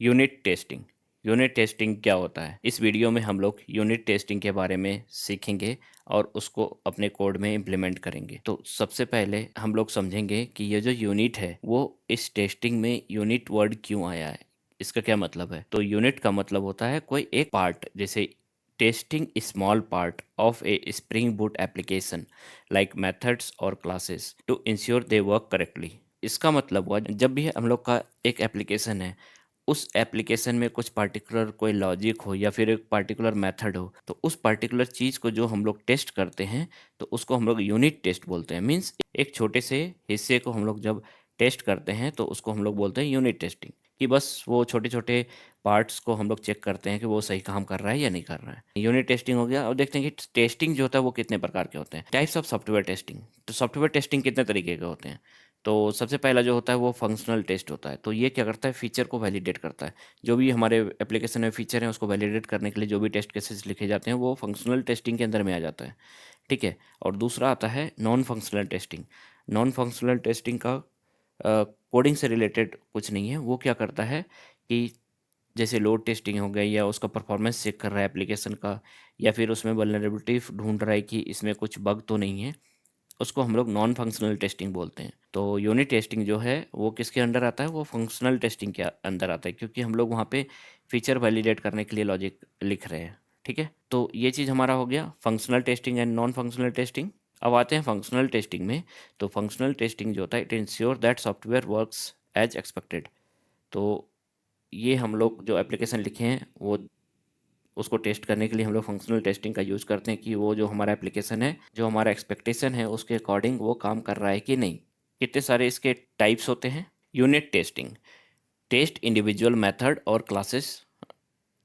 Unit testing. Unit testing क्या होता है? इस वीडियो में हम लोग यूनिट टेस्टिंग के बारे में सीखेंगे और उसको अपने कोड में इम्प्लीमेंट करेंगे। तो सबसे पहले हम लोग समझेंगे कि ये जो यूनिट है वो इस टेस्टिंग में यूनिट वर्ड क्यों आया है, इसका क्या मतलब है। तो यूनिट का मतलब होता है कोई एक पार्ट, जैसे testing small part of a Spring Boot application like methods और classes to ensure they work correctly. इसका मतलब हुआ जब भी हम लोग का एक एप्लीकेशन है, उस एप्लीकेशन में कुछ पार्टिकुलर कोई लॉजिक हो या फिर एक पार्टिकुलर मेथड हो, तो उस पार्टिकुलर चीज़ को जो हम लोग टेस्ट करते हैं तो उसको हम लोग यूनिट टेस्ट बोलते हैं। मीन्स एक छोटे से हिस्से को हम लोग जब टेस्ट करते हैं तो उसको हम लोग बोलते हैं यूनिट टेस्टिंग, कि बस वो छोटे छोटे पार्ट्स को हम लोग चेक करते हैं कि वो सही काम कर रहा है या नहीं कर रहा है। यूनिट टेस्टिंग हो गया। और देखते हैं कि टेस्टिंग जो होता है वो कितने प्रकार के होते हैं। Types of software testing. तो सॉफ्टवेयर टेस्टिंग कितने तरीके के होते हैं? तो सबसे पहला जो होता है वो फंक्शनल टेस्ट होता है। तो ये क्या करता है, फीचर को वैलिडेट करता है। जो भी हमारे एप्लीकेशन में फीचर हैं उसको वैलिडेट करने के लिए जो भी टेस्ट केसेस लिखे जाते हैं वो फंक्शनल टेस्टिंग के अंदर में आ जाता है। ठीक है। और दूसरा आता है non functional testing. Non functional testing का कोडिंग से रिलेटेड कुछ नहीं है। वो क्या करता है कि जैसे लोड टेस्टिंग हो गई, या उसका परफॉर्मेंस चेक कर रहा है एप्लीकेशन का, या फिर उसमें वल्नरेबिलिटी ढूंढ रहा है कि इसमें कुछ बग तो नहीं है, उसको हम लोग नॉन फंक्शनल टेस्टिंग बोलते हैं। तो यूनिट टेस्टिंग जो है वो किसके अंडर आता है? वो फंक्शनल टेस्टिंग के अंदर आता है, क्योंकि हम लोग वहाँ पे फीचर वैलिडेट करने के लिए लॉजिक लिख रहे हैं। ठीक है। तो ये चीज़ हमारा हो गया functional testing and non functional testing. अब आते हैं फंक्शनल टेस्टिंग में। तो फंक्शनल टेस्टिंग जो होता है, it ensure that software works as expected. तो ये हम लोग जो एप्लीकेशन लिखे हैं वो उसको टेस्ट करने के लिए हम लोग फंक्शनल टेस्टिंग का यूज़ करते हैं कि वो जो हमारा एप्लीकेशन है, जो हमारा एक्सपेक्टेशन है उसके अकॉर्डिंग वो काम कर रहा है कि नहीं। कितने सारे इसके टाइप्स होते हैं। Unit testing, test individual method और क्लासेस।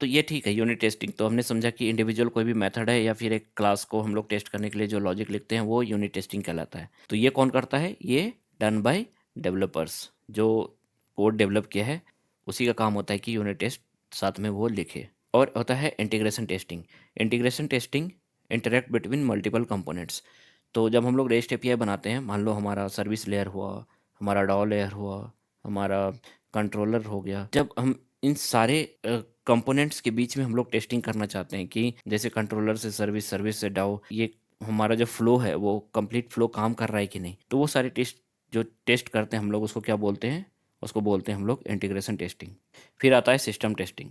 तो ये ठीक है। यूनिट टेस्टिंग तो हमने समझा कि इंडिविजुअल कोई भी मेथड है या फिर एक क्लास को हम लोग टेस्ट करने के लिए जो लॉजिक लिखते हैं वो यूनिट टेस्टिंग कहलाता है। तो ये कौन करता है? ये डन बाय डेवलपर्स। जो कोड डेवलप किया है उसी का काम होता है कि यूनिट टेस्ट साथ में वो लिखे। और होता है integration testing. Integration testing, interact between multiple components. तो जब हम लोग रेस्ट एपीआई बनाते हैं, मान लो हमारा सर्विस लेयर हुआ, हमारा डॉ लेयर हुआ, हमारा कंट्रोलर हो गया, जब हम इन सारे कंपोनेंट्स के बीच में हम लोग टेस्टिंग करना चाहते हैं कि जैसे कंट्रोलर से सर्विस, सर्विस से डाउ, ये हमारा जो फ्लो है वो कंप्लीट फ्लो काम कर रहा है कि नहीं, तो वो सारे टेस्ट जो टेस्ट करते हैं हम लोग उसको क्या बोलते हैं? उसको बोलते हैं हम लोग इंटीग्रेशन टेस्टिंग। फिर आता है सिस्टम टेस्टिंग।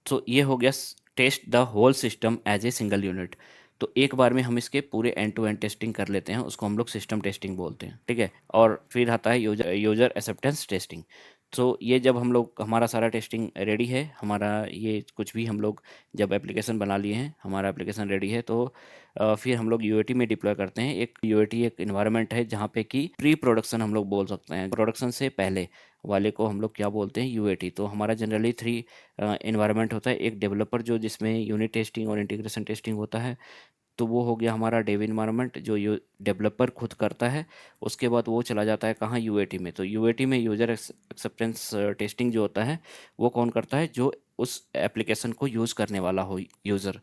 तो ये हो गया test the whole system as a single unit. तो एक बार में हम इसके पूरे एंड टू एंड टेस्टिंग कर लेते हैं, उसको हम लोग सिस्टम टेस्टिंग बोलते हैं। ठीक है। और फिर आता है यूजर यूजर एक्सेप्टेंस टेस्टिंग। तो ये जब हम लोग हमारा सारा टेस्टिंग रेडी है, हमारा ये कुछ भी हम लोग जब एप्लीकेशन बना लिए हैं, हमारा एप्लीकेशन रेडी है, तो फिर हम लोग यूएटी में डिप्लॉय करते हैं। एक यूएटी एक इन्वायरमेंट है जहाँ पे कि प्री प्रोडक्शन हम लोग बोल सकते हैं। प्रोडक्शन से पहले वाले को हम लोग क्या बोलते हैं? यूएटी। तो हमारा जनरली 3 इन्वायरमेंट होता है। एक डेवलपर जो जिसमें यूनिट टेस्टिंग और इंटीग्रेशन टेस्टिंग होता है, तो वो हो गया हमारा डेव इन्वायरमेंट जो डेवलपर खुद करता है। उसके बाद वो चला जाता है कहाँ? यूएटी में। तो यूएटी में यूजर एक्सेप्टेंस टेस्टिंग जो होता है वो कौन करता है? जो उस एप्लीकेशन को यूज़ करने वाला हो, यूज़र।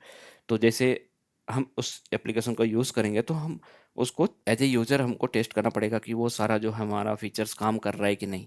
तो जैसे हम उस एप्लीकेशन को यूज़ करेंगे तो हम उसको एज ए यूज़र हमको टेस्ट करना पड़ेगा कि वो सारा जो हमारा फीचर्स काम कर रहा है कि नहीं।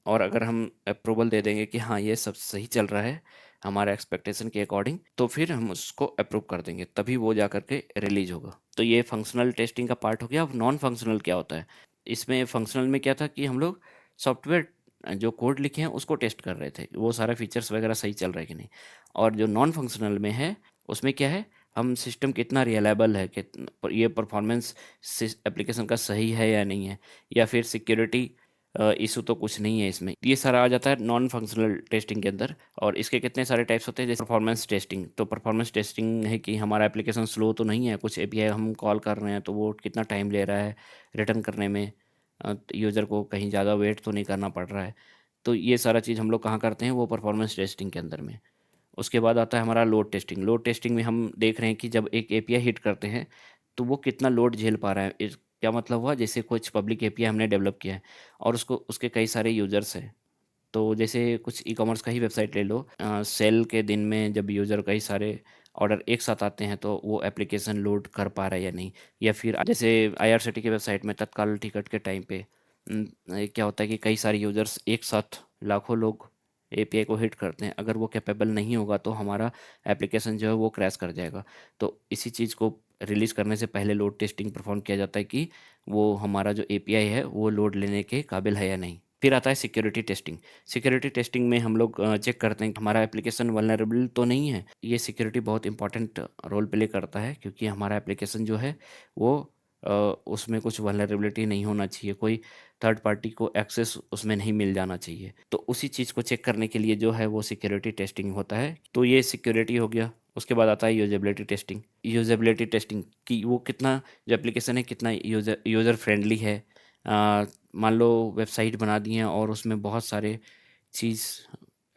और अगर हम अप्रूवल दे देंगे कि हाँ ये सब सही चल रहा है हमारे एक्सपेक्टेशन के अकॉर्डिंग, तो फिर हम उसको अप्रूव कर देंगे, तभी वो जा करके रिलीज होगा। तो ये फंक्शनल टेस्टिंग का पार्ट हो गया। अब नॉन फंक्शनल क्या होता है? इसमें फंक्शनल में क्या था कि हम लोग सॉफ्टवेयर जो कोड लिखे हैं उसको टेस्ट कर रहे थे, वो सारा फीचर्स वगैरह सही चल रहा है कि नहीं। और जो नॉन फंक्शनल में है उसमें क्या है? हम सिस्टम कितना रिलायबल है, कितना ये परफॉर्मेंस एप्लीकेशन का सही है या नहीं है, या फिर सिक्योरिटी इशू तो कुछ नहीं है इसमें। ये सारा आ जाता है नॉन फंक्शनल टेस्टिंग के अंदर। और इसके कितने सारे टाइप्स होते हैं, जैसे परफॉर्मेंस टेस्टिंग। तो परफॉर्मेंस टेस्टिंग है कि हमारा एप्लीकेशन स्लो तो नहीं है, कुछ एपीआई हम कॉल कर रहे हैं तो वो कितना टाइम ले रहा है रिटर्न करने में, यूज़र को कहीं ज़्यादा वेट तो नहीं करना पड़ रहा है। तो ये सारा चीज़ हम लोग कहाँ करते हैं? वो परफॉर्मेंस टेस्टिंग के अंदर में। उसके बाद आता है हमारा लोड टेस्टिंग। लोड टेस्टिंग में हम देख रहे हैं कि जब एक एपीआई हिट करते हैं तो वो कितना लोड झेल पा रहा है। क्या मतलब हुआ? जैसे कुछ पब्लिक एपीआई हमने डेवलप किया है और उसको उसके कई सारे यूजर्स हैं। तो जैसे कुछ ई कॉमर्स का ही वेबसाइट ले लो, सेल के दिन में जब यूज़र कई सारे ऑर्डर एक साथ आते हैं तो वो एप्लीकेशन लोड कर पा रहा है या नहीं। या फिर जैसे आईआरसीटी के वेबसाइट में तत्काल टिकट के टाइम पे क्या होता है कि कई सारे यूजर्स एक साथ, लाखों लोग एपीआई को हिट करते हैं, अगर वो कैपेबल नहीं होगा तो हमारा एप्लीकेशन जो है वो क्रैश कर जाएगा। तो इसी चीज़ को रिलीज़ करने से पहले लोड टेस्टिंग परफॉर्म किया जाता है कि वो हमारा जो एपीआई है वो लोड लेने के काबिल है या नहीं। फिर आता है सिक्योरिटी टेस्टिंग। सिक्योरिटी टेस्टिंग में हम लोग चेक करते हैं कि हमारा एप्लीकेशन वल्नरेबल तो नहीं है। ये सिक्योरिटी बहुत इंपॉर्टेंट रोल प्ले करता है, क्योंकि हमारा एप्लीकेशन जो है वो उसमें कुछ वल्नरेबिलिटी नहीं होना चाहिए, कोई थर्ड पार्टी को एक्सेस उसमें नहीं मिल जाना चाहिए। तो उसी चीज़ को चेक करने के लिए जो है वो सिक्योरिटी टेस्टिंग होता है। तो ये सिक्योरिटी हो गया। उसके बाद आता है यूजेबिलिटी टेस्टिंग। यूजेबिलिटी टेस्टिंग कि वो कितना, जो एप्लीकेशन है कितना यूज़र फ्रेंडली है। मान लो वेबसाइट बना दी है और उसमें बहुत सारे चीज़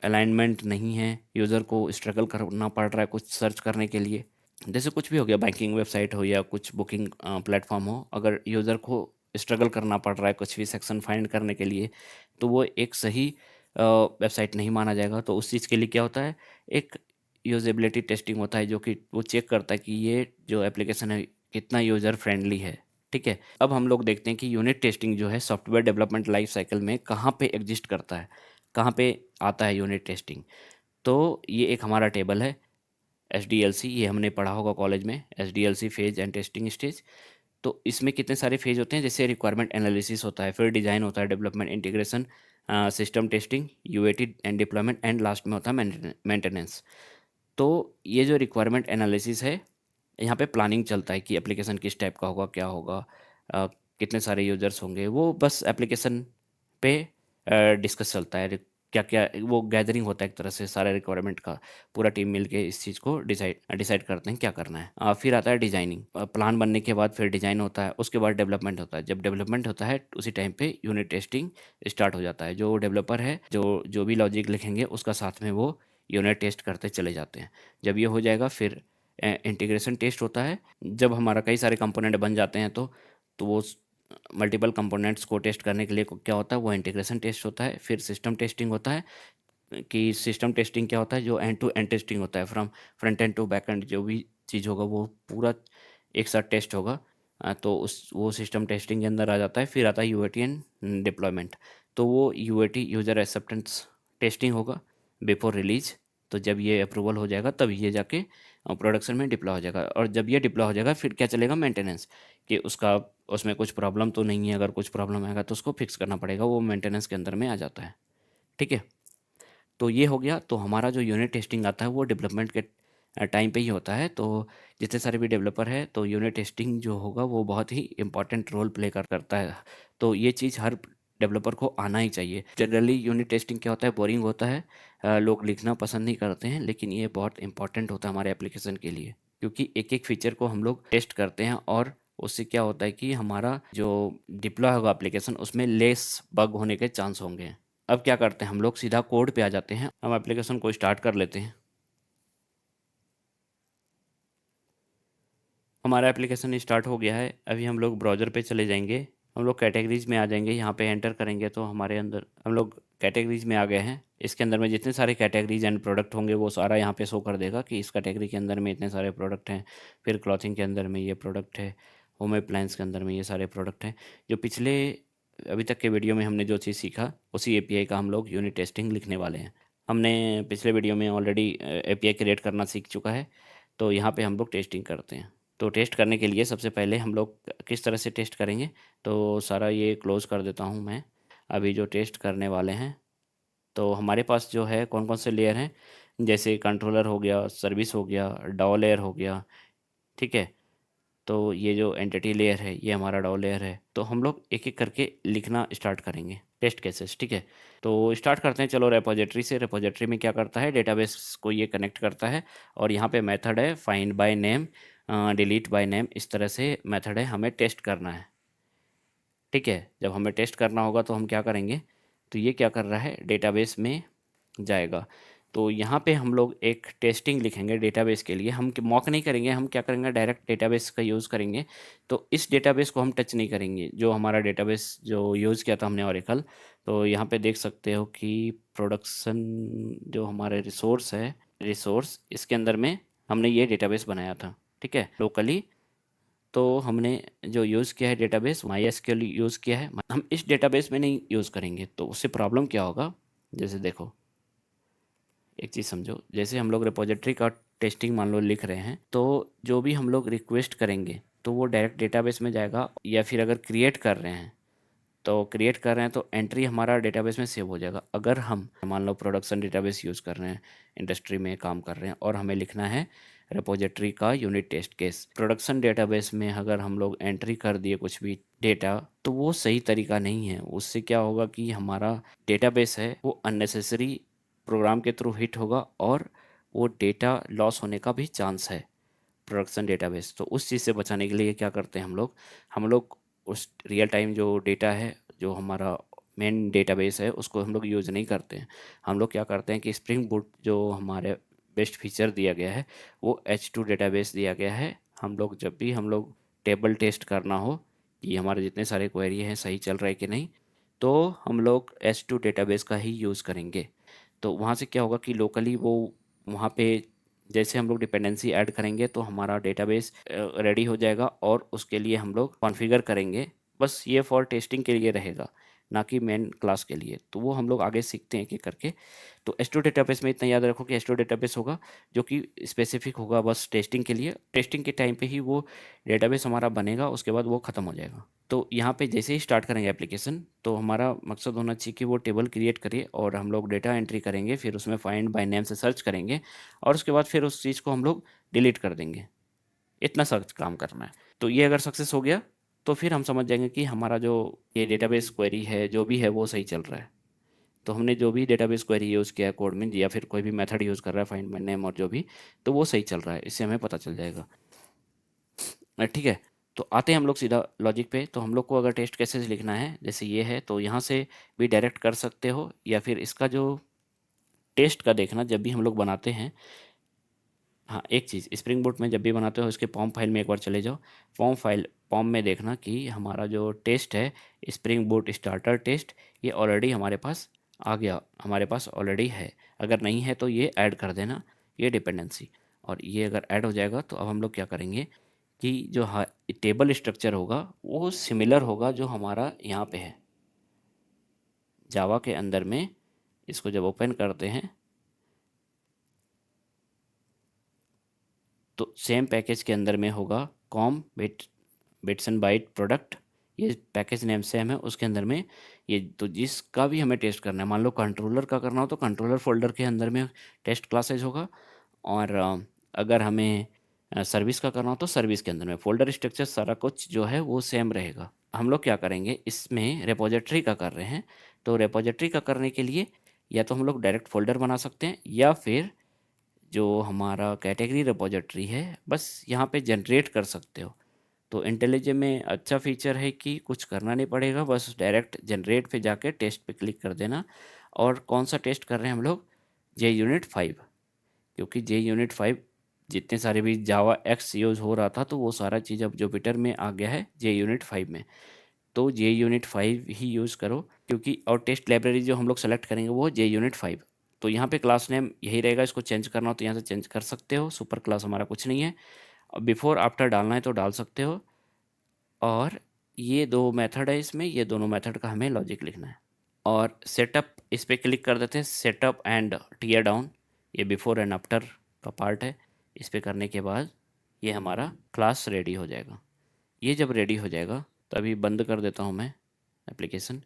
अलाइनमेंट नहीं है, यूज़र को स्ट्रगल करना पड़ रहा है कुछ सर्च करने के लिए। जैसे कुछ भी हो गया, बैंकिंग वेबसाइट हो या कुछ बुकिंग प्लेटफॉर्म हो, अगर यूज़र को स्ट्रगल करना पड़ रहा है कुछ भी सेक्शन फाइंड करने के लिए, तो वो एक सही वेबसाइट नहीं माना जाएगा। तो उस चीज़ के लिए क्या होता है, एक यूजेबिलिटी टेस्टिंग होता है, जो कि वो चेक करता है कि ये जो एप्लीकेशन है कितना यूज़र फ्रेंडली है। ठीक है, अब हम लोग देखते हैं कि यूनिट टेस्टिंग जो है सॉफ्टवेयर डेवलपमेंट लाइफ साइकिल में कहाँ पे एग्जिस्ट करता है, कहाँ पे आता है यूनिट टेस्टिंग। तो ये एक हमारा टेबल है एसडीएलसी, ये हमने पढ़ा होगा कॉलेज में, SDLC phase and testing stage. तो इसमें कितने सारे फेज होते हैं, जैसे रिक्वायरमेंट एनालिसिस होता है, फिर डिज़ाइन होता है, development, integration, system testing, UAT and deployment, and last में होता है मेंटेनेंस। तो ये जो रिक्वायरमेंट एनालिसिस है, यहाँ पे प्लानिंग चलता है कि एप्लीकेशन किस टाइप का होगा, क्या होगा, कितने सारे यूजर्स होंगे, वो बस एप्लीकेशन पे डिस्कस चलता है। क्या क्या वो गैदरिंग होता है एक तरह से सारे रिक्वायरमेंट का, पूरा टीम मिलके इस चीज़ को डिसाइड डिसाइड करते हैं क्या करना है। फिर आता है डिजाइनिंग। प्लान बनने के बाद फिर डिज़ाइन होता है, उसके बाद डेवलपमेंट होता है। जब डेवलपमेंट होता है उसी टाइम पे यूनिट टेस्टिंग स्टार्ट हो जाता है। जो डेवलपर है, जो जो भी लॉजिक लिखेंगे उसका साथ में वो यूनिट टेस्ट करते चले जाते हैं। जब ये हो जाएगा फिर इंटीग्रेशन टेस्ट होता है। जब हमारा कई सारे कंपोनेंट बन जाते हैं तो वो मल्टीपल कंपोनेंट्स को टेस्ट करने के लिए क्या होता है, वो इंटीग्रेशन टेस्ट होता है। फिर सिस्टम टेस्टिंग होता है, कि सिस्टम टेस्टिंग क्या होता है, जो एंड टू एंड टेस्टिंग होता है, from front end to back end, जो भी चीज़ होगा वो पूरा एक साथ टेस्ट होगा। तो उस वो सिस्टम टेस्टिंग के अंदर आ जाता है। फिर आता है यूएटी एंड डिप्लॉयमेंट। तो वो यूएटी यूज़र एक्सेप्टेंस टेस्टिंग होगा बिफोर रिलीज। तो जब ये अप्रूवल हो जाएगा तब ये जाके प्रोडक्शन में डिप्लॉय हो जाएगा। और जब ये डिप्लॉय हो जाएगा फिर क्या चलेगा, मेंटेनेंस, कि उसका उसमें कुछ प्रॉब्लम तो नहीं है, अगर कुछ प्रॉब्लम आएगा तो उसको फिक्स करना पड़ेगा, वो मेंटेनेंस के अंदर में आ जाता है। ठीक है, तो ये हो गया। तो हमारा जो यूनिट टेस्टिंग आता है वो डेवलपमेंट के टाइम पे ही होता है। तो जितने सारे भी डेवलपर है, तो यूनिट टेस्टिंग जो होगा वो बहुत ही इंपॉर्टेंट रोल प्ले करता है। तो ये चीज़ हर डेवलपर को आना ही चाहिए। जनरली यूनिट टेस्टिंग क्या होता है, बोरिंग होता है, लोग लिखना पसंद नहीं करते हैं, लेकिन ये बहुत इंपॉर्टेंट होता है हमारे एप्लीकेशन के लिए, क्योंकि एक एक फीचर को हम लोग टेस्ट करते हैं और उससे क्या होता है कि हमारा जो डिप्लॉय होगा एप्लीकेशन उसमें लेस बग होने के चांस होंगे। अब क्या करते हैं, हम लोग सीधा कोड पे आ जाते हैं। हम एप्लीकेशन को स्टार्ट कर लेते हैं। हमारा एप्लीकेशन स्टार्ट हो गया है। अभी हम लोग ब्राउज़र पे चले जाएंगे, हम लोग कैटेगरीज में आ जाएंगे। यहाँ पे एंटर करेंगे तो हमारे अंदर हम लोग कैटेगरीज में आ गए हैं। इसके अंदर में जितने सारे कैटेगरीज एंड प्रोडक्ट होंगे वो सारा यहाँ पे शो कर देगा कि इस कैटेगरी के अंदर में इतने सारे प्रोडक्ट हैं। फिर क्लॉथिंग के अंदर में ये प्रोडक्ट है, होम अप्लायंस के अंदर में ये सारे प्रोडक्ट हैं। जो पिछले अभी तक के वीडियो में हमने जो चीज़ सीखा उसी एपीआई का हम लोग यूनिट टेस्टिंग लिखने वाले हैं। हमने पिछले वीडियो में ऑलरेडी एपीआई क्रिएट करना सीख चुका है। तो यहाँ पे हम लोग टेस्टिंग करते हैं। तो टेस्ट करने के लिए सबसे पहले हम लोग किस तरह से टेस्ट करेंगे, तो सारा ये क्लोज़ कर देता हूँ मैं। अभी जो टेस्ट करने वाले हैं, तो हमारे पास जो है कौन कौन से लेयर हैं, जैसे कंट्रोलर हो गया, सर्विस हो गया, डाउ लेयर हो गया। ठीक है, तो ये जो एंटिटी लेयर है ये हमारा डाउ लेयर है। तो हम लोग एक एक करके लिखना स्टार्ट करेंगे टेस्ट केसेस। ठीक है, तो स्टार्ट करते हैं। चलो रेपोजिटरी से। रेपोजिटरी में क्या करता है, डेटाबेस को ये कनेक्ट करता है और यहाँ पे मेथड है find by name, delete by name, इस तरह से मेथड है, हमें टेस्ट करना है। ठीक है, जब हमें टेस्ट करना होगा तो हम क्या करेंगे, तो ये क्या कर रहा है, डेटाबेस में जाएगा। तो यहाँ पे हम लोग एक टेस्टिंग लिखेंगे डेटाबेस के लिए। हम मॉक नहीं करेंगे, हम क्या करेंगे, डायरेक्ट डेटाबेस का यूज़ करेंगे। तो इस डेटाबेस को हम टच नहीं करेंगे, जो हमारा डेटाबेस जो यूज़ किया था हमने ओरेकल। तो यहाँ पे देख सकते हो कि प्रोडक्शन जो हमारे रिसोर्स है, रिसोर्स, इसके अंदर में हमने ये डेटाबेस बनाया था। ठीक है, लोकली। तो हमने जो यूज़ किया है डेटाबेस, माई एसक्यूएल यूज़ किया है। हम इस डेटाबेस में नहीं यूज़ करेंगे, तो उससे प्रॉब्लम क्या होगा, जैसे देखो एक चीज़ समझो, जैसे हम लोग रिपोजिटरी का टेस्टिंग मान लो लिख रहे हैं, तो जो भी हम लोग रिक्वेस्ट करेंगे तो वो डायरेक्ट डेटाबेस में जाएगा, या फिर अगर क्रिएट कर रहे हैं तो क्रिएट कर रहे हैं तो एंट्री हमारा डेटाबेस में सेव हो जाएगा। अगर हम मान लो प्रोडक्शन डेटाबेस यूज़ कर रहे हैं, इंडस्ट्री में काम कर रहे हैं और हमें लिखना है रिपोजिटरी का unit test case, production database में अगर हम लोग एंट्री कर दिए कुछ भी डेटा, तो वो सही तरीका नहीं है। उससे क्या होगा कि हमारा डेटाबेस है वो अननेसेसरी प्रोग्राम के थ्रू हिट होगा और वो डेटा लॉस होने का भी चांस है प्रोडक्शन डेटाबेस। तो उस चीज़ से बचाने के लिए क्या करते हैं हम लोग उस रियल टाइम जो डेटा है, जो हमारा मेन डेटाबेस है, उसको हम लोग यूज़ नहीं करते हैं। हम लोग क्या करते हैं कि स्प्रिंग बूट जो हमारे बेस्ट फीचर दिया गया है वो H2 डेटाबेस दिया गया है। हम लोग जब भी हम लोग टेबल टेस्ट करना हो कि हमारे जितने सारे क्वेरी हैं सही चल रहा है कि नहीं, तो हम लोग H2 डेटाबेस का ही यूज़ करेंगे। तो वहाँ से क्या होगा कि लोकली वो वहाँ पे जैसे हम लोग डिपेंडेंसी ऐड करेंगे तो हमारा डेटाबेस रेडी हो जाएगा और उसके लिए हम लोग कॉन्फ़िगर करेंगे। बस ये फॉर टेस्टिंग के लिए रहेगा, ना कि मेन क्लास के लिए। तो वो हम लोग आगे सीखते हैं कि करके। तो एच2 डेटाबेस में इतना याद रखो कि एच2 डेटाबेस होगा जो कि स्पेसिफिक होगा बस टेस्टिंग के लिए। टेस्टिंग के टाइम पे ही वो डेटाबेस हमारा बनेगा, उसके बाद वो ख़त्म हो जाएगा। तो यहाँ पे जैसे ही स्टार्ट करेंगे एप्लीकेशन, तो हमारा मकसद होना चाहिए कि वो टेबल क्रिएट करिए और हम लोग डेटा एंट्री करेंगे, फिर उसमें फाइंड बाय नेम से सर्च करेंगे और उसके बाद फिर उस चीज़ को हम लोग डिलीट कर देंगे। इतना सर्च काम करना है। तो ये अगर सक्सेस हो गया तो फिर हम समझ जाएंगे कि हमारा जो ये डेटाबेस क्वेरी है जो भी है वो सही चल रहा है। तो हमने जो भी डेटाबेस क्वेरी यूज़ किया है कोड में, या फिर कोई भी मेथड यूज़ कर रहा है फाइंड बाय नेम और जो भी, तो वो सही चल रहा है, इससे हमें पता चल जाएगा। ठीक है। तो आते हैं हम लोग सीधा लॉजिक पे। तो हम लोग को अगर टेस्ट केसेस लिखना है जैसे ये है, तो यहाँ से भी डायरेक्ट कर सकते हो, या फिर इसका जो टेस्ट का देखना जब भी हम लोग बनाते हैं। हाँ, एक चीज़, स्प्रिंग बूट में जब भी बनाते हो इसके पॉम फाइल में एक बार चले जाओ। पॉम में देखना कि हमारा जो टेस्ट है स्प्रिंग बूट स्टार्टर टेस्ट, ये ऑलरेडी हमारे पास आ गया, हमारे पास ऑलरेडी है। अगर नहीं है तो ये ऐड कर देना, ये डिपेंडेंसी। और ये अगर ऐड हो जाएगा तो अब हम लोग क्या करेंगे कि जो टेबल स्ट्रक्चर होगा वो सिमिलर होगा जो हमारा यहाँ पे है जावा के अंदर में। इसको जब ओपन करते हैं तो सेम पैकेज के अंदर में होगा com bits and byte product, ये पैकेज नेम सेम है उसके अंदर में। ये तो जिसका भी हमें टेस्ट करना है, मान लो कंट्रोलर का करना हो तो कंट्रोलर फोल्डर के अंदर में टेस्ट क्लासेज होगा। और अगर हमें सर्विस का करना हो तो सर्विस के अंदर में फोल्डर स्ट्रक्चर सारा कुछ जो है वो सेम रहेगा। हम लोग क्या करेंगे, इसमें रेपोजिटरी का कर रहे हैं, तो रेपोजिटरी का करने के लिए या तो हम लोग डायरेक्ट फोल्डर बना सकते हैं, या फिर जो हमारा कैटेगरी रिपोजिटरी है बस यहाँ पे जनरेट कर सकते हो। तो इंटेलिजे में अच्छा फीचर है कि कुछ करना नहीं पड़ेगा, बस डायरेक्ट जनरेट पे जाके टेस्ट पे क्लिक कर देना। और कौन सा टेस्ट कर रहे हैं हम लोग, जे यूनिट 5, क्योंकि जे यूनिट 5 जितने सारे भी जावा एक्स यूज़ हो रहा था तो वो सारा चीज़ अब जुपिटर में आ गया है जे यूनिट 5 में। तो जे यूनिट 5 ही यूज़ करो, क्योंकि और टेस्ट लाइब्रेरी जो हम लोग सेलेक्ट करेंगे वो जे यूनिट 5। तो यहाँ पे क्लास नेम यही रहेगा, इसको चेंज करना हो तो यहाँ से चेंज कर सकते हो, सुपर क्लास हमारा कुछ नहीं है। और बिफोर आफ्टर डालना है तो डाल सकते हो। और ये दो मेथड है इसमें, ये दोनों मेथड का हमें लॉजिक लिखना है। और सेटअप इस पर क्लिक कर देते हैं, सेटअप एंड टीयर डाउन, ये बिफोर एंड आफ्टर का पार्ट है। इस पर करने के बाद ये हमारा क्लास रेडी हो जाएगा। ये जब रेडी हो जाएगा तो अभी बंद कर देता हूँ मैं एप्लीकेशन।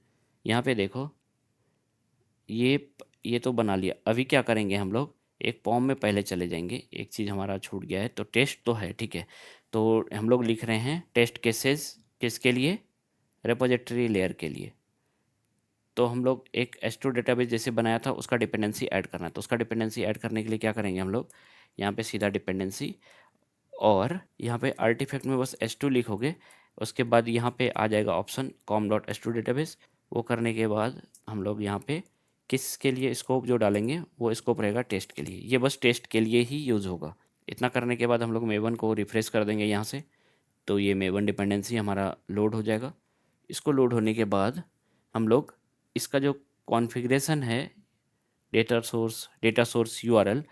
यहाँ पे देखो, ये तो बना लिया। अभी क्या करेंगे हम लोग, एक फॉर्म में पहले चले जाएंगे, एक चीज़ हमारा छूट गया है। तो टेस्ट तो है, ठीक है। तो हम लोग लिख रहे हैं टेस्ट केसेस किसके लिए, रेपोजिटरी लेयर के लिए। तो हम लोग एक एच टू डेटाबेस जैसे बनाया था उसका डिपेंडेंसी ऐड करना है। तो उसका डिपेंडेंसी ऐड करने के लिए क्या करेंगे हम लोग, यहाँ पे सीधा डिपेंडेंसी, और यहाँ पे आर्टिफैक्ट में बस एच टू लिखोगे। उसके बाद यहाँ पे आ जाएगा option com dot H two database. वो करने के बाद हम लोग यहाँ पे किसके लिए स्कोप जो डालेंगे वो स्कोप रहेगा टेस्ट के लिए, ये बस टेस्ट के लिए ही यूज़ होगा। इतना करने के बाद हम लोग मेवन को रिफ्रेश कर देंगे यहाँ से। तो ये मेवन डिपेंडेंसी हमारा लोड हो जाएगा। इसको लोड होने के बाद हम लोग इसका जो कॉन्फ़िगरेशन है, डेटा सोर्स यूआरएल,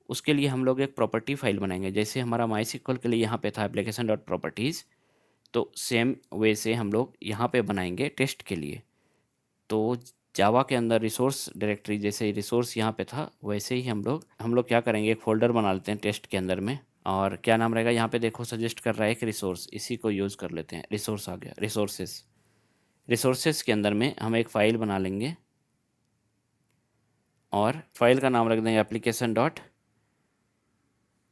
उसके लिए हम लोग एक प्रॉपर्टी फाइल बनाएंगे। जैसे हमारा माई सिक्वल के लिए यहाँ पे था एप्लीकेशन डॉट प्रॉपर्टीज़, तो सेम वे से हम लोग यहाँ पे बनाएंगे टेस्ट के लिए। तो जावा के अंदर रिसोर्स डायरेक्टरी, जैसे रिसोर्स यहाँ पे था वैसे ही हम लोग क्या करेंगे, एक फोल्डर बना लेते हैं टेस्ट के अंदर में। और क्या नाम रहेगा, यहाँ पे देखो सजेस्ट कर रहा है एक रिसोर्स, इसी को यूज़ कर लेते हैं। रिसोर्स आ गया, रिसोर्सेस। रिसोर्सेस के अंदर में हम एक फ़ाइल बना लेंगे और फाइल का नाम रख देंगे एप्लीकेशन डॉट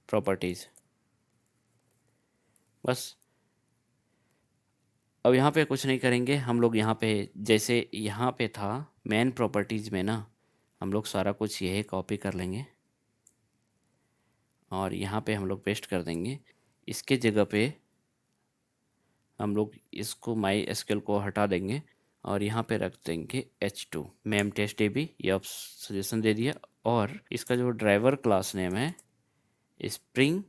प्रॉपर्टीज़। बस अब यहाँ पे कुछ नहीं करेंगे हम लोग। यहाँ पे जैसे यहाँ पे था मेन प्रॉपर्टीज़ में ना, हम लोग सारा कुछ यही कॉपी कर लेंगे और यहाँ पे हम लोग पेस्ट कर देंगे। इसके जगह पे हम लोग इसको माई एसक्यूएल को हटा देंगे और यहाँ पे रख देंगे H2 मेम टेस्ट DB। ये आप सजेशन दे दिया। और इसका जो ड्राइवर क्लास नेम है spring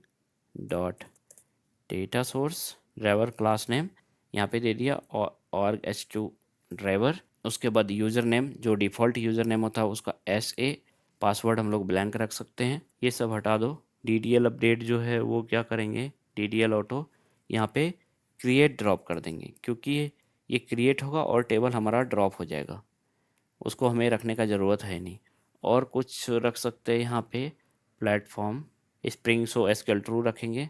dot data source, driver class name यहाँ पे दे दिया और H2 ड्राइवर। उसके बाद यूज़र नेम जो डिफ़ॉल्ट यूज़र नेम होता है उसका SA, पासवर्ड हम लोग ब्लैंक रख सकते हैं। ये सब हटा दो। DDL अपडेट जो है वो क्या करेंगे, DDL ऑटो यहाँ पे क्रिएट ड्रॉप कर देंगे, क्योंकि ये क्रिएट होगा और टेबल हमारा ड्रॉप हो जाएगा, उसको हमें रखने का ज़रूरत है नहीं। और कुछ रख सकते हैं यहाँ पे प्लेटफॉर्म स्प्रिंग सो एसक्यूएल ट्रू रखेंगे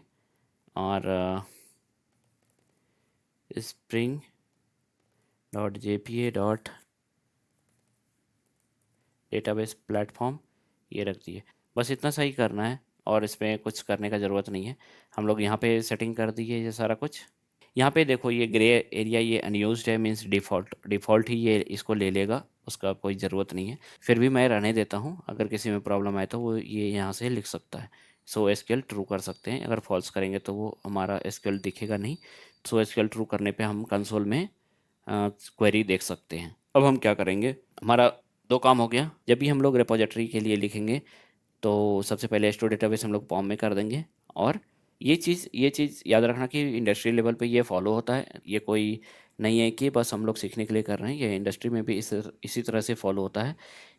और spring dot JPA dot database platform ये रख दिए। बस इतना सही करना है और इसमें कुछ करने का ज़रूरत नहीं है। हम लोग यहाँ पे सेटिंग कर दी है ये सारा कुछ। यहाँ पे देखो ये ग्रे एरिया ये अनयूज्ड है, मीन्स डिफ़ॉल्ट ही ये इसको ले लेगा, उसका कोई ज़रूरत नहीं है। फिर भी मैं रहने देता हूँ, अगर किसी में प्रॉब्लम आए तो वो ये यहाँ से लिख सकता है। सो एसक्यूएल ट्रू कर सकते हैं। अगर फॉल्स करेंगे तो वो हमारा एसक्यूएल दिखेगा नहीं। सो एसक्यूएल ट्रू करने पे हम कंसोल में क्वेरी देख सकते हैं। अब हम क्या करेंगे, हमारा दो काम हो गया। जब भी हम लोग रिपोजिटरी के लिए लिखेंगे तो सबसे पहले H2 डेटाबेस हम लोग पॉम में कर देंगे। और ये चीज़ याद रखना कि इंडस्ट्री लेवल पे ये फॉलो होता है, ये कोई नहीं है कि बस हम लोग सीखने के लिए कर रहे हैं। ये इंडस्ट्री में भी इसी तरह से फॉलो होता है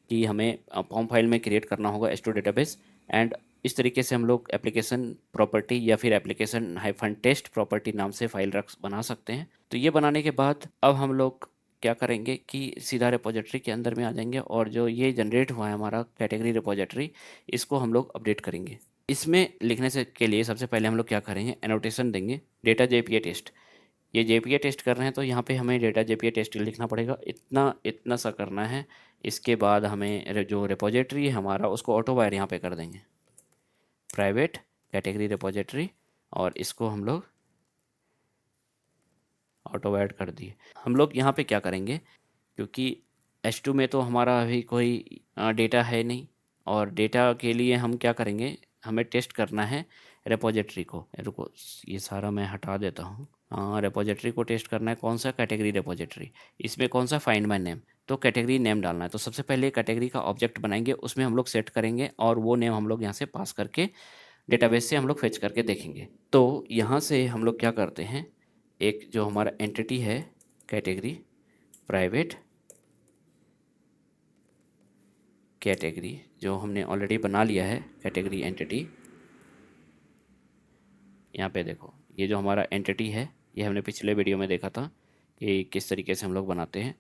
कि हमें पॉम फाइल में क्रिएट करना होगा H2 डेटाबेस। एंड इस तरीके से हम लोग एप्लीकेशन प्रॉपर्टी या फिर एप्लीकेशन हाइफन टेस्ट प्रॉपर्टी नाम से फाइल रख बना सकते हैं। तो ये बनाने के बाद अब हम लोग क्या करेंगे कि सीधा रिपोजिटरी के अंदर में आ जाएंगे और जो ये जनरेट हुआ है हमारा कैटेगरी रिपोजिटरी, इसको हम लोग अपडेट करेंगे। इसमें लिखने से के लिए सबसे पहले हम लोग क्या करेंगे, एनोटेशन देंगे डेटा JPA टेस्ट। ये JPA टेस्ट कर रहे हैं तो यहाँ पे हमें डेटा JPA टेस्ट लिखना पड़ेगा, इतना इतना सा करना है। इसके बाद हमें जो रिपोजिटरी है हमारा उसको ऑटो वायर यहाँ पे कर देंगे, प्राइवेट कैटेगरी रिपोजिटरी, और इसको हम लोग ऑटो ऐड कर दिए। हम लोग यहाँ पे क्या करेंगे, क्योंकि H2 में तो हमारा अभी कोई डेटा है नहीं, और डेटा के लिए हम क्या करेंगे, हमें टेस्ट करना है रिपोजिटरी को। रुको ये सारा मैं हटा देता हूँ। रिपोजिटरी को टेस्ट करना है, कौन सा कैटेगरी रिपोजिटरी, इसमें कौन सा फाइंड माय नेम, तो कैटेगरी नेम डालना है। तो सबसे पहले कैटेगरी का ऑब्जेक्ट बनाएंगे, उसमें हम लोग सेट करेंगे और वो नेम हम लोग यहाँ से पास करके डेटाबेस से हम लोग फेच करके देखेंगे। तो यहाँ से हम लोग क्या करते हैं, एक जो हमारा एंटिटी है कैटेगरी प्राइवेट कैटेगरी जो हमने ऑलरेडी बना लिया है कैटेगरी एंटिटी, यहाँ पे देखो ये जो हमारा एंटिटी है ये हमने पिछले वीडियो में देखा था कि किस तरीके से हम लोग बनाते हैं।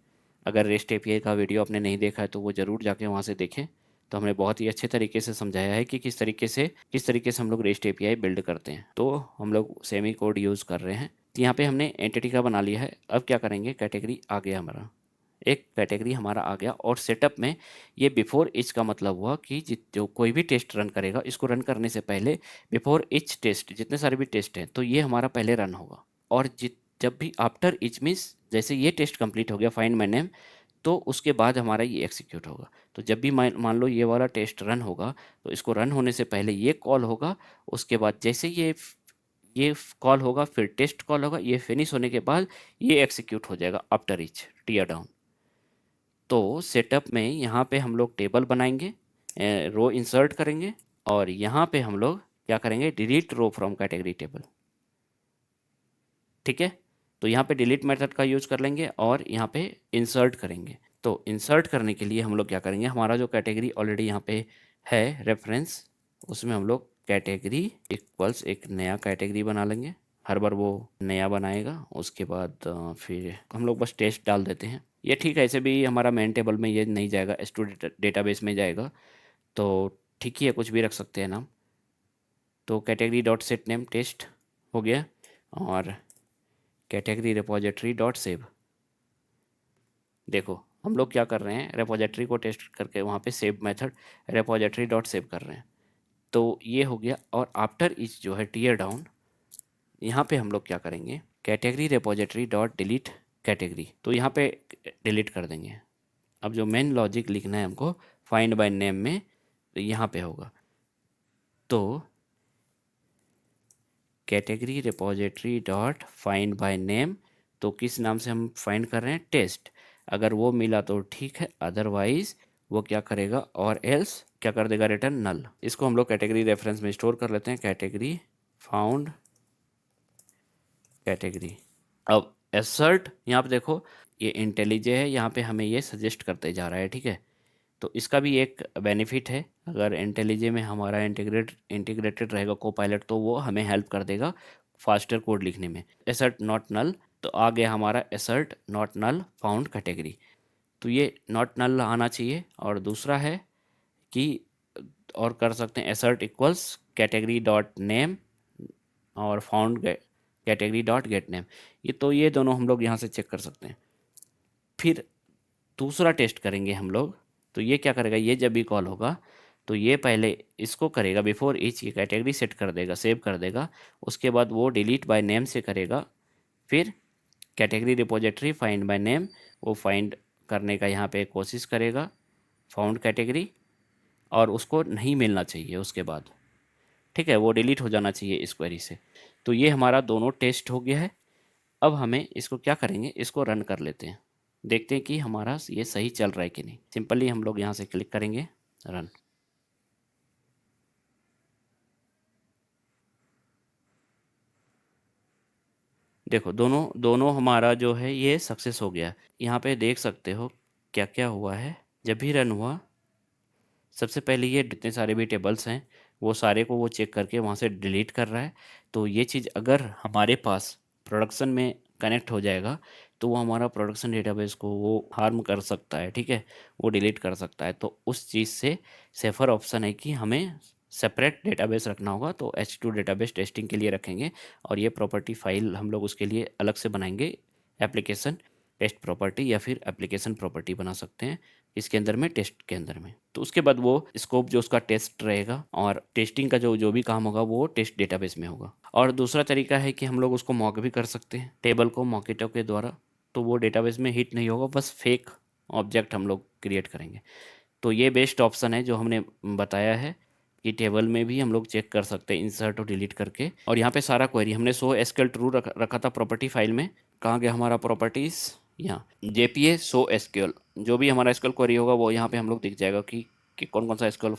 अगर रेस्ट API का वीडियो आपने नहीं देखा है तो वो ज़रूर जाके वहाँ से देखें। तो हमने बहुत ही अच्छे तरीके से समझाया है कि किस तरीके से हम लोग रेस्ट API बिल्ड करते हैं। तो हम लोग सेमी कोड यूज़ कर रहे हैं। तो यहाँ पे हमने एंटिटी का बना लिया है। अब क्या करेंगे, कैटेगरी आ गया हमारा, एक कैटेगरी हमारा आ गया। और सेटअप में ये बिफोर इच का मतलब हुआ कि जो कोई भी टेस्ट रन करेगा, इसको रन करने से पहले बिफोर इच टेस्ट जितने सारे भी टेस्ट हैं तो ये हमारा पहले रन होगा। और जब भी आफ्टर इच मीन्स जैसे ये टेस्ट कंप्लीट हो गया फाइंड माय नेम, तो उसके बाद हमारा ये एग्जीक्यूट होगा। तो जब भी मान लो ये वाला टेस्ट रन होगा तो इसको रन होने से पहले ये कॉल होगा, उसके बाद जैसे ये कॉल होगा फिर टेस्ट कॉल होगा, ये फिनिश होने के बाद ये एग्जीक्यूट हो जाएगा आफ्टर इच टीयर डाउन। तो सेटअप में यहाँ पे हम लोग टेबल बनाएंगे, रो इंसर्ट करेंगे, और यहाँ पे हम लोग क्या करेंगे, delete row from category table. ठीक है, तो यहाँ पे डिलीट मेथड का यूज कर लेंगे और यहाँ पे इंसर्ट करेंगे। तो इंसर्ट करने के लिए हम लोग क्या करेंगे, हमारा जो कैटेगरी ऑलरेडी यहाँ पे है रेफरेंस, उसमें हम लोग कैटेगरी इक्वल्स एक नया कैटेगरी बना लेंगे हर बार वो नया बनाएगा। उसके बाद फिर हम लोग बस टेस्ट डाल देते हैं। ये ठीक है, ऐसे भी हमारा मेन टेबल में ये नहीं जाएगा, S2 डेटाबेस में जाएगा, तो ठीक ही है, कुछ भी रख सकते हैं नाम। तो category dot set name test हो गया, और कैटेगरी रिपोजिटरी डॉट सेव। देखो हम लोग क्या कर रहे हैं, रिपोजिटरी को टेस्ट करके वहाँ पे save method repository dot save कर रहे हैं। तो ये हो गया। और आफ्टर इच जो है टीयर डाउन, यहाँ पे हम लोग क्या करेंगे, category repository dot delete category, तो यहाँ पे डिलीट कर देंगे। अब जो मेन लॉजिक लिखना है हमको फाइंड बाय नेम में, तो यहाँ पे होगा। तो category repository dot find by name, तो किस नाम से हम फाइंड कर रहे हैं, टेस्ट। अगर वो मिला तो ठीक है, अदरवाइज वो क्या करेगा, और एल्स क्या कर देगा, रिटर्न नल। इसको हम लोग कैटेगरी रेफरेंस में स्टोर कर लेते हैं, कैटेगरी फाउंड कैटेगरी। अब एसर्ट यहाँ पे देखो, ये इंटेलिजे है, यहाँ पे हमें ये सजेस्ट करते जा रहा है, ठीक है। तो इसका भी एक बेनिफिट है, अगर इंटेलिजे में हमारा इंटीग्रेटेड रहेगा कोपायलट, तो वो हमें हेल्प कर देगा फास्टर कोड लिखने में। एसर्ट नॉट नल, तो आ गया हमारा assert not null found category. तो ये नॉट नल आना चाहिए। और दूसरा है कि, और कर सकते हैं assert equals category dot name और found category dot get name. ये दोनों हम लोग यहाँ से चेक कर सकते हैं। फिर दूसरा टेस्ट करेंगे हम लोग। तो ये क्या करेगा, ये जब भी कॉल होगा तो ये पहले इसको करेगा, बिफोर ईच की कैटेगरी सेट कर देगा, सेव कर देगा। उसके बाद वो डिलीट बाय नेम से करेगा। फिर category repository find by name, वो फाइंड करने का यहाँ पे कोशिश करेगा फाउंड कैटेगरी, और उसको नहीं मिलना चाहिए उसके बाद, ठीक है, वो डिलीट हो जाना चाहिए इस क्वेरी से। तो ये हमारा दोनों टेस्ट हो गया है। अब हमें इसको क्या करेंगे, इसको रन कर लेते हैं, देखते हैं कि हमारा ये सही चल रहा है कि नहीं। सिंपली हम लोग यहाँ से क्लिक करेंगे रन। देखो दोनों दोनों हमारा जो है ये सक्सेस हो गया। यहाँ पे देख सकते हो क्या क्या हुआ है। जब भी रन हुआ, सबसे पहले ये जितने सारे भी टेबल्स हैं वो सारे को वो चेक करके वहाँ से डिलीट कर रहा है। तो ये चीज़ अगर हमारे पास प्रोडक्शन में कनेक्ट हो जाएगा तो वो हमारा प्रोडक्शन डेटाबेस को वो हार्म कर सकता है, ठीक है, वो डिलीट कर सकता है। तो उस चीज़ से सेफर ऑप्शन है कि हमें सेपरेट डेटाबेस रखना होगा। तो H2 डेटाबेस टेस्टिंग के लिए रखेंगे, और ये प्रॉपर्टी फाइल हम लोग उसके लिए अलग से बनाएंगे, एप्लीकेशन टेस्ट प्रॉपर्टी या फिर एप्लीकेशन प्रॉपर्टी बना सकते हैं इसके अंदर में, टेस्ट के अंदर में। तो उसके बाद वो स्कोप जो उसका टेस्ट रहेगा और टेस्टिंग का जो जो भी काम होगा वो टेस्ट डेटाबेस में होगा। और दूसरा तरीका है कि हम लोग उसको मॉक भी कर सकते हैं, टेबल को मॉकेटो के द्वारा। तो वो डेटाबेस में हिट नहीं होगा, बस फेक ऑब्जेक्ट हम लोग क्रिएट करेंगे। तो ये बेस्ट ऑप्शन है जो हमने बताया है कि टेबल में भी हम लोग चेक कर सकते हैं इंसर्ट और डिलीट करके। और यहाँ पे सारा क्वेरी हमने सो एसक्यूएल ट्रू रखा था प्रॉपर्टी फाइल में। कहाँ गया हमारा प्रॉपर्टीज़, यहाँ JPA सो एसक्यूएल, जो भी हमारा एसक्यूएल क्वेरी होगा वो यहाँ पे हम लोग दिख जाएगा कि कौन कौन सा एसक्यूएल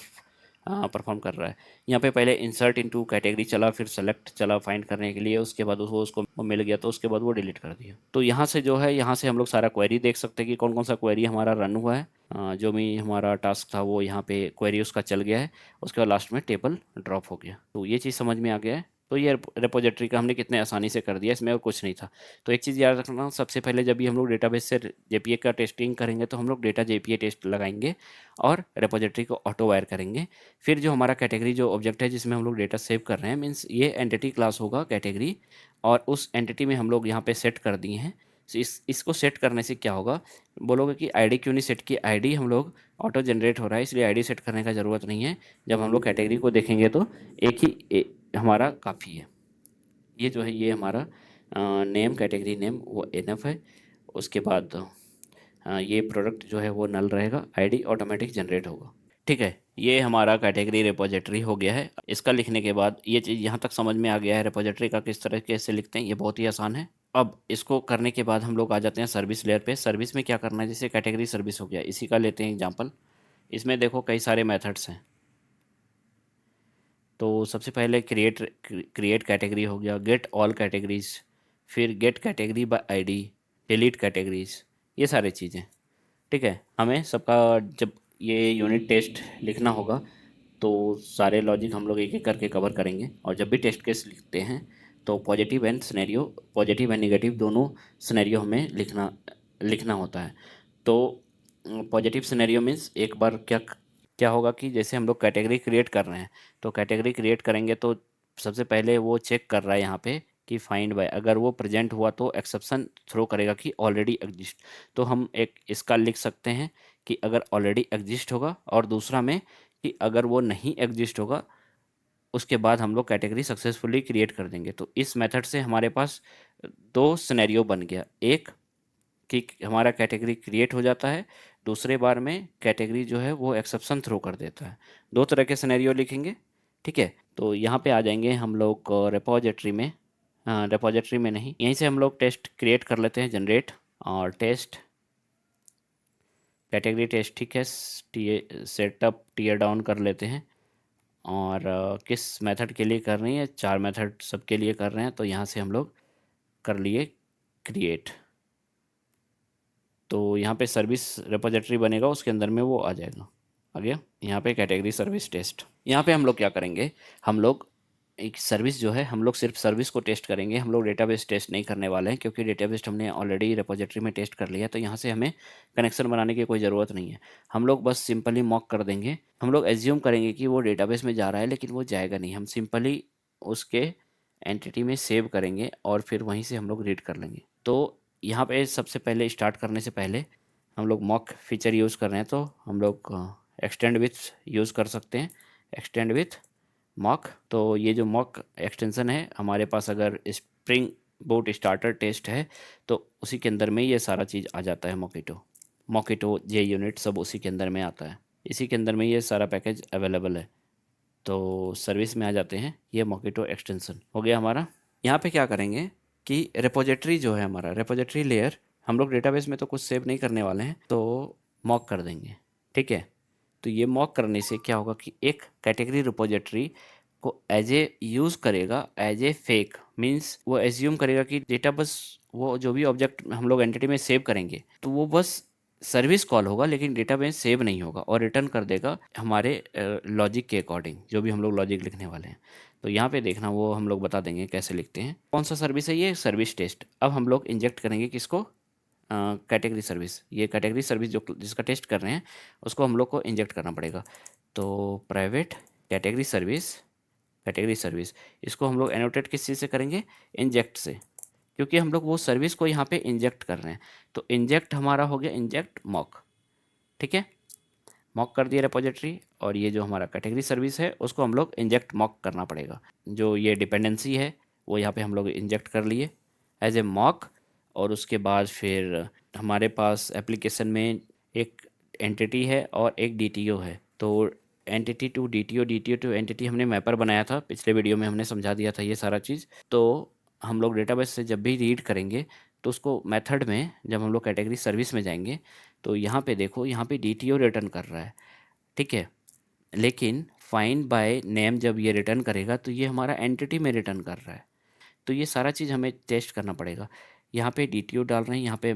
परफॉर्म कर रहा है। यहाँ पे पहले इंसर्ट इनटू कैटेगरी चला, फिर सेलेक्ट चला फाइंड करने के लिए, उसके बाद उसको मिल गया तो उसके बाद वो डिलीट कर दिया। तो यहाँ से जो है, यहाँ से हम लोग सारा क्वेरी देख सकते हैं कि कौन कौन सा क्वेरी हमारा रन हुआ है। जो भी हमारा टास्क था वो यहाँ पे क्वेरी उसका चल गया है, उसके बाद लास्ट में टेबल ड्रॉप हो गया। तो ये चीज़ समझ में आ गया है। तो ये रिपोजिटरी का हमने कितने आसानी से कर दिया, इसमें और कुछ नहीं था। तो एक चीज़ याद रखना, सबसे पहले जब भी हम लोग डेटाबेस से JPA का टेस्टिंग करेंगे तो हम लोग डेटा JPA टेस्ट लगाएंगे और रिपोजिटरी को ऑटो वायर करेंगे। फिर जो हमारा कैटेगरी जो ऑब्जेक्ट है जिसमें हम लोग डेटा सेव कर रहे हैं, मीन्स ये एंटिटी क्लास होगा कैटेगरी, और उस एंटिटी में हम लोग यहाँ पे सेट कर दिए हैं। तो इसको सेट करने से क्या होगा, बोलोगे कि आईडी क्यों नहीं सेट की, आईडी हम लोग ऑटो जनरेट हो रहा है इसलिए आईडी सेट करने का ज़रूरत नहीं है। जब हम लोग कैटेगरी को देखेंगे तो एक ही हमारा काफ़ी है। ये जो है ये हमारा नेम, कैटेगरी नेम वो इनफ है। उसके बाद ये प्रोडक्ट जो है वो नल रहेगा, आईडी ऑटोमेटिक जनरेट होगा, ठीक है। ये हमारा कैटेगरी रिपोजिटरी हो गया है। इसका लिखने के बाद ये चीज़ यहाँ तक समझ में आ गया है रिपोजिटरी का किस तरह से लिखते हैं, ये बहुत ही आसान है। अब इसको करने के बाद हम लोग आ जाते हैं सर्विस लेयर पे। सर्विस में क्या करना है, जैसे कैटेगरी सर्विस हो गया, इसी का लेते हैं एग्जांपल। इसमें देखो कई सारे मेथड्स हैं। तो सबसे पहले क्रिएट कैटेगरी हो गया, गेट ऑल कैटेगरीज, फिर get category by ID, delete categories, ये सारी चीज़ें, ठीक है। हमें सबका जब ये यूनिट टेस्ट लिखना होगा तो सारे लॉजिक हम लोग एक एक करके कवर करेंगे। और जब भी टेस्ट केस लिखते हैं तो positive and scenario, positive and negative दोनों सिनेरियो हमें लिखना लिखना होता है। तो पॉजिटिव सिनेरियो मीन्स एक बार क्या क्या होगा कि जैसे हम लोग कैटेगरी क्रिएट कर रहे हैं, तो कैटेगरी क्रिएट करेंगे तो सबसे पहले वो चेक कर रहा है यहाँ पे कि फाइंड बाय, अगर वो प्रेजेंट हुआ तो एक्सेप्शन थ्रो करेगा कि ऑलरेडी एग्जिस्ट। तो हम एक इसका लिख सकते हैं कि अगर ऑलरेडी एग्जिस्ट होगा, और दूसरा में कि अगर वो नहीं एग्जिस्ट होगा उसके बाद हम लोग कैटेगरी सक्सेसफुली क्रिएट कर देंगे। तो इस मेथड से हमारे पास दो सिनेरियो बन गया, एक कि हमारा कैटेगरी क्रिएट हो जाता है, दूसरे बार में कैटेगरी जो है वो एक्सेप्शन थ्रो कर देता है। दो तरह के सिनेरियो लिखेंगे, ठीक है। तो यहाँ पे आ जाएंगे हम लोग रेपोजिटरी में, रेपोजिटरी में नहीं, यहीं से हम लोग टेस्ट क्रिएट कर लेते हैं, जनरेट और टेस्ट कैटेगरी टेस्ट, ठीक है। सेटअप टीयर डाउन कर लेते हैं, और किस मेथड के लिए कर रही है, चार मेथड सबके लिए कर रहे हैं, तो यहाँ से हम लोग कर लिए क्रिएट। तो यहाँ पे सर्विस रिपोजिटरी बनेगा, उसके अंदर में वो आ जाएगा। आ गया यहाँ पे कैटेगरी सर्विस टेस्ट। यहाँ पे हम लोग क्या करेंगे, हम लोग एक सर्विस जो है, हम लोग सिर्फ सर्विस को टेस्ट करेंगे, हम लोग डेटाबेस टेस्ट नहीं करने वाले हैं, क्योंकि डेटाबेस हमने ऑलरेडी रिपोजिटरी में टेस्ट कर लिया, तो यहाँ से हमें कनेक्शन बनाने की कोई ज़रूरत नहीं है। हम लोग बस सिंपली मॉक कर देंगे, हम लोग एज्यूम करेंगे कि वो डेटाबेस में जा रहा है, लेकिन वो जाएगा नहीं, हम सिंपली उसके एंटिटी में सेव करेंगे और फिर वहीं से हम लोग रीड कर लेंगे। तो यहाँ पे सबसे पहले स्टार्ट करने से पहले हम लोग मॉक फीचर यूज़ कर रहे हैं, तो हम लोग एक्सटेंड विथ यूज़ कर सकते हैं, एक्सटेंड विथ मॉक। तो ये जो मॉक एक्सटेंशन है हमारे पास, अगर स्प्रिंग बोट स्टार्टर टेस्ट है तो उसी के अंदर में ये सारा चीज़ आ जाता है, मॉकिटो, मॉकिटो जे यूनिट सब उसी के अंदर में आता है, इसी के अंदर में ये सारा पैकेज अवेलेबल है। तो सर्विस में आ जाते हैं, ये मॉकिटो एक्सटेंशन हो गया हमारा। यहाँ पे क्या करेंगे कि रेपोजिटरी जो है हमारा, रेपोजिटरी लेयर, हम लोग डेटाबेस में तो कुछ सेव नहीं करने वाले हैं, तो मॉक कर देंगे, ठीक है। तो ये मॉक करने से क्या होगा कि एक कैटेगरी रिपोजिटरी को एज ए यूज़ करेगा एज ए फेक, मीन्स वो एज्यूम करेगा कि डेटा बस, वो जो भी ऑब्जेक्ट हम लोग एंटिटी में सेव करेंगे तो वो बस सर्विस कॉल होगा, लेकिन डेटाबेस सेव नहीं होगा, और रिटर्न कर देगा हमारे लॉजिक के अकॉर्डिंग, जो भी हम लोग लॉजिक लिखने वाले हैं। तो यहाँ पे देखना, वो हम लोग बता देंगे कैसे लिखते हैं। कौन सा सर्विस है, ये सर्विस टेस्ट। अब हम लोग इंजेक्ट करेंगे किसको, कैटेगरी सर्विस। ये कैटेगरी सर्विस जो जिसका टेस्ट कर रहे हैं उसको हम लोग को इंजेक्ट करना पड़ेगा। तो private category service, category service, इसको हम लोग एनोटेट किस चीज़ से करेंगे, इंजेक्ट से, क्योंकि हम लोग वो सर्विस को यहाँ पे इंजेक्ट कर रहे हैं। तो इंजेक्ट हमारा हो गया इंजेक्ट मॉक, ठीक है। मॉक कर दिया रिपोजिटरी, और ये जो हमारा कैटेगरी सर्विस है उसको हम लोग इंजेक्ट मॉक करना पड़ेगा। जो ये डिपेंडेंसी है वो यहाँ पे हम लोग इंजेक्ट कर लिए एज ए मॉक। और उसके बाद फिर हमारे पास एप्लीकेशन में एक एंटिटी है और एक डीटीओ है। तो entity to DTO, DTO to entity हमने मैपर बनाया था, पिछले वीडियो में हमने समझा दिया था ये सारा चीज़। तो हम लोग डेटाबेस से जब भी रीड करेंगे तो उसको मेथड में, जब हम लोग कैटेगरी सर्विस में जाएंगे तो यहाँ पे देखो, यहाँ पे डीटीओ रिटर्न कर रहा है, ठीक है। लेकिन फाइंड बाय नेम जब ये रिटर्न करेगा तो ये हमारा एंटिटी में रिटर्न कर रहा है। तो ये सारा चीज़ हमें टेस्ट करना पड़ेगा। यहाँ पे डीटीओ डाल रहे हैं यहाँ पे,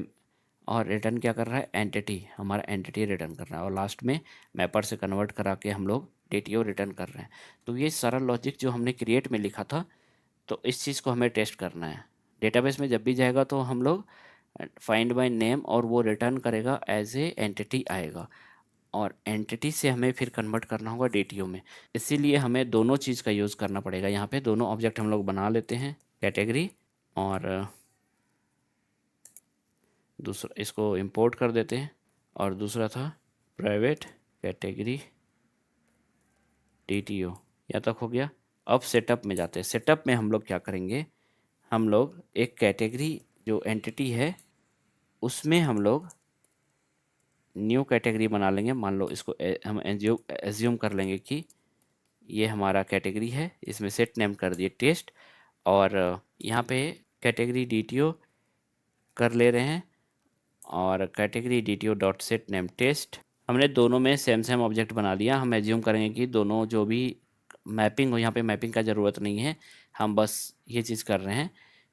और रिटर्न क्या कर रहा है, एंटिटी, हमारा एंटिटी रिटर्न कर रहा है, और लास्ट में मैपर से कन्वर्ट करा के हम लोग डीटीओ रिटर्न कर रहे हैं। तो ये सारा लॉजिक जो हमने क्रिएट में लिखा था, तो इस चीज़ को हमें टेस्ट करना है। डेटाबेस में जब भी जाएगा तो हम लोग फाइंड बाय नेम, और वो रिटर्न करेगा एज ए एंटिटी आएगा, और एंटिटी से हमें फिर कन्वर्ट करना होगा डीटीओ में। इसीलिए हमें दोनों चीज़ का यूज़ करना पड़ेगा। यहाँ पे दोनों ऑब्जेक्ट हम लोग बना लेते हैं, कैटेगरी, और दूसरा इसको इंपोर्ट कर देते हैं, और दूसरा था प्राइवेट कैटेगरी डीटीओ। यहाँ तक हो गया। अब सेटअप में जाते हैं। सेटअप में हम लोग क्या करेंगे, हम लोग एक कैटेगरी जो एंटिटी है उसमें हम लोग न्यू कैटेगरी बना लेंगे। मान लो इसको हम एज्यूम कर लेंगे कि ये हमारा कैटेगरी है, इसमें सेट नेम कर दिए टेस्ट, और यहाँ पे कैटेगरी डीटीओ कर ले रहे हैं, और category DTO dot set name test. हमने दोनों में सेम सेम ऑब्जेक्ट बना लिया। हम एज्यूम करेंगे कि दोनों जो भी मैपिंग हो, यहाँ पे मैपिंग का ज़रूरत नहीं है, हम बस ये चीज़ कर रहे हैं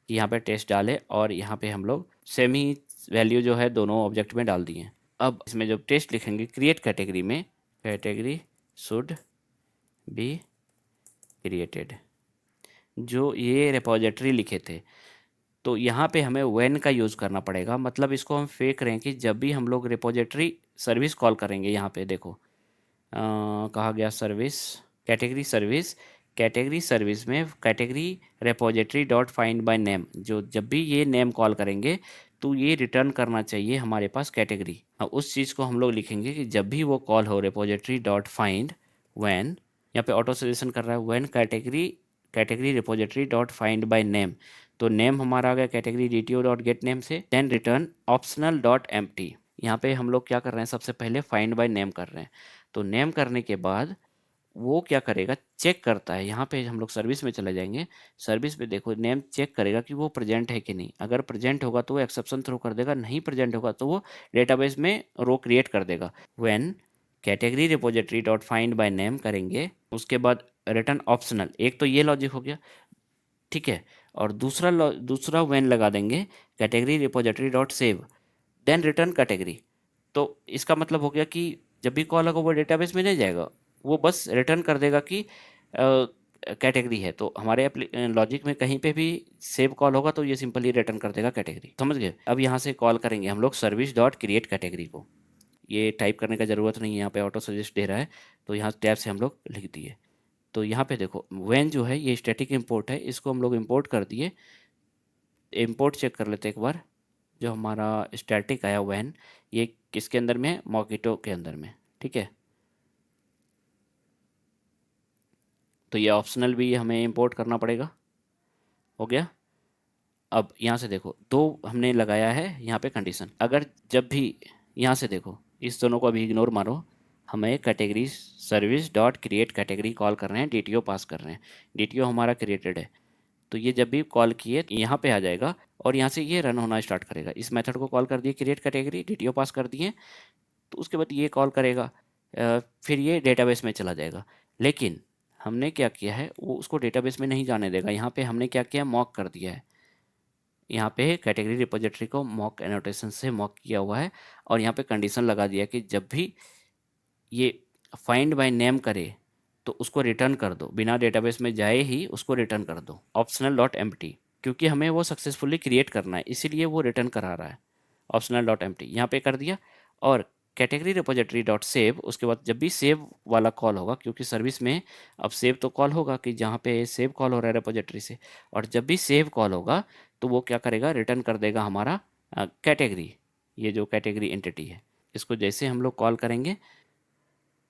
कि यहाँ पे टेस्ट डाले, और यहाँ पे हम लोग सेम ही वैल्यू जो है दोनों ऑब्जेक्ट में डाल दिए। अब इसमें जब टेस्ट लिखेंगे क्रिएट कैटेगरी में, कैटेगरी शुड बी क्रिएटेड, जो ये रिपोजिटरी लिखे थे, तो यहाँ पे हमें व्हेन का यूज़ करना पड़ेगा। मतलब इसको हम फेंक रहे हैं कि जब भी हम लोग रिपोजिटरी सर्विस कॉल करेंगे, यहाँ पे देखो कहा गया service, category service, category service में category repository dot find by name, जो जब भी ये नेम कॉल करेंगे तो ये रिटर्न करना चाहिए हमारे पास कैटेगरी। अब उस चीज़ को हम लोग लिखेंगे कि जब भी वो कॉल हो रिपोजिटरी डॉट फाइंड व्हेन, यहाँ पे ऑटो सजेशन कर रहा है when category, category repository dot find by name, तो नेम हमारा आ गया category DTO dot get name से, then return optional dot empty. यहाँ पे हम लोग क्या कर रहे हैं, सबसे पहले फाइंड बाय नेम कर रहे हैं। तो नेम करने के बाद वो क्या करेगा, चेक करता है। यहाँ पे हम लोग सर्विस में चले जाएंगे, सर्विस पे देखो नेम चेक करेगा कि वो प्रेजेंट है कि नहीं। अगर प्रेजेंट होगा तो वो एक्सेप्शन थ्रो कर देगा, नहीं प्रेजेंट होगा तो वो डेटाबेस में रो क्रिएट कर देगा। When category repository dot find by name करेंगे, उसके बाद रिटर्न ऑप्शनल, एक तो ये लॉजिक हो गया, ठीक है। और दूसरा व्हेन लगा देंगे category repository dot save, then return category. तो इसका मतलब हो गया कि जब भी कॉल होगा वो डेटाबेस में नहीं जाएगा, वो बस रिटर्न कर देगा कि कैटेगरी है। तो हमारे लॉजिक में कहीं पे भी सेव कॉल होगा तो ये सिंपली रिटर्न कर देगा कैटेगरी, समझ गए। अब यहाँ से कॉल करेंगे हम लोग सर्विस डॉट क्रिएट कैटेगरी को, ये टाइप करने का ज़रूरत नहीं है, यहाँ पे ऑटो सजेस्ट दे रहा है, तो यहाँ टैब से हम लोग लिख दिए। तो यहाँ पे देखो व्हेन जो है ये स्टैटिक इंपोर्ट है, इसको हम लोग इंपोर्ट कर दिए। इंपोर्ट चेक कर लेते एक बार, जो हमारा स्टैटिक आया व्हेन, ये किसके अंदर में है, मॉकेटो के अंदर में, ठीक है। तो ये ऑप्शनल भी हमें इंपोर्ट करना पड़ेगा, हो गया। अब यहाँ से देखो दो हमने लगाया है यहाँ पे कंडीशन, अगर जब भी यहाँ से देखो इस दोनों को अभी इग्नोर मारो, हमें category service dot create category call कर रहे हैं, DTO पास कर रहे हैं, DTO हमारा क्रिएटेड है। तो ये जब भी कॉल किए यहाँ पे आ जाएगा और यहाँ से ये रन होना स्टार्ट करेगा। इस मेथड को कॉल कर दिए क्रिएट कैटेगरी, DTO पास कर दिए, तो उसके बाद ये कॉल करेगा, फिर ये डेटाबेस में चला जाएगा। लेकिन हमने क्या किया है, वो उसको डेटाबेस में नहीं जाने देगा। यहाँ पे हमने क्या किया, मॉक कर दिया है। यहाँ पे कैटेगरी रिपोजिटरी को मॉक एनोटेशन से मॉक किया हुआ है, और यहाँ पे कंडीशन लगा दिया कि जब भी ये फाइंड बाय नेम करे तो उसको रिटर्न कर दो, बिना डेटाबेस में जाए ही उसको रिटर्न कर दो ऑप्शनल डॉट एम्प्टी, क्योंकि हमें वो सक्सेसफुली क्रिएट करना है, इसीलिए वो रिटर्न करा रहा है ऑप्शनल डॉट एम्प्टी, यहाँ पे कर दिया। और कैटेगरी रिपोजिटरी डॉट सेव, उसके बाद जब भी सेव वाला कॉल होगा, क्योंकि सर्विस में अब सेव तो कॉल होगा कि जहाँ पे सेव कॉल हो रहा है रिपोजिटरी से, और जब भी सेव कॉल होगा तो वो क्या करेगा, रिटर्न कर देगा हमारा कैटेगरी, ये जो कैटेगरी एंटिटी है। इसको जैसे हम लोग कॉल करेंगे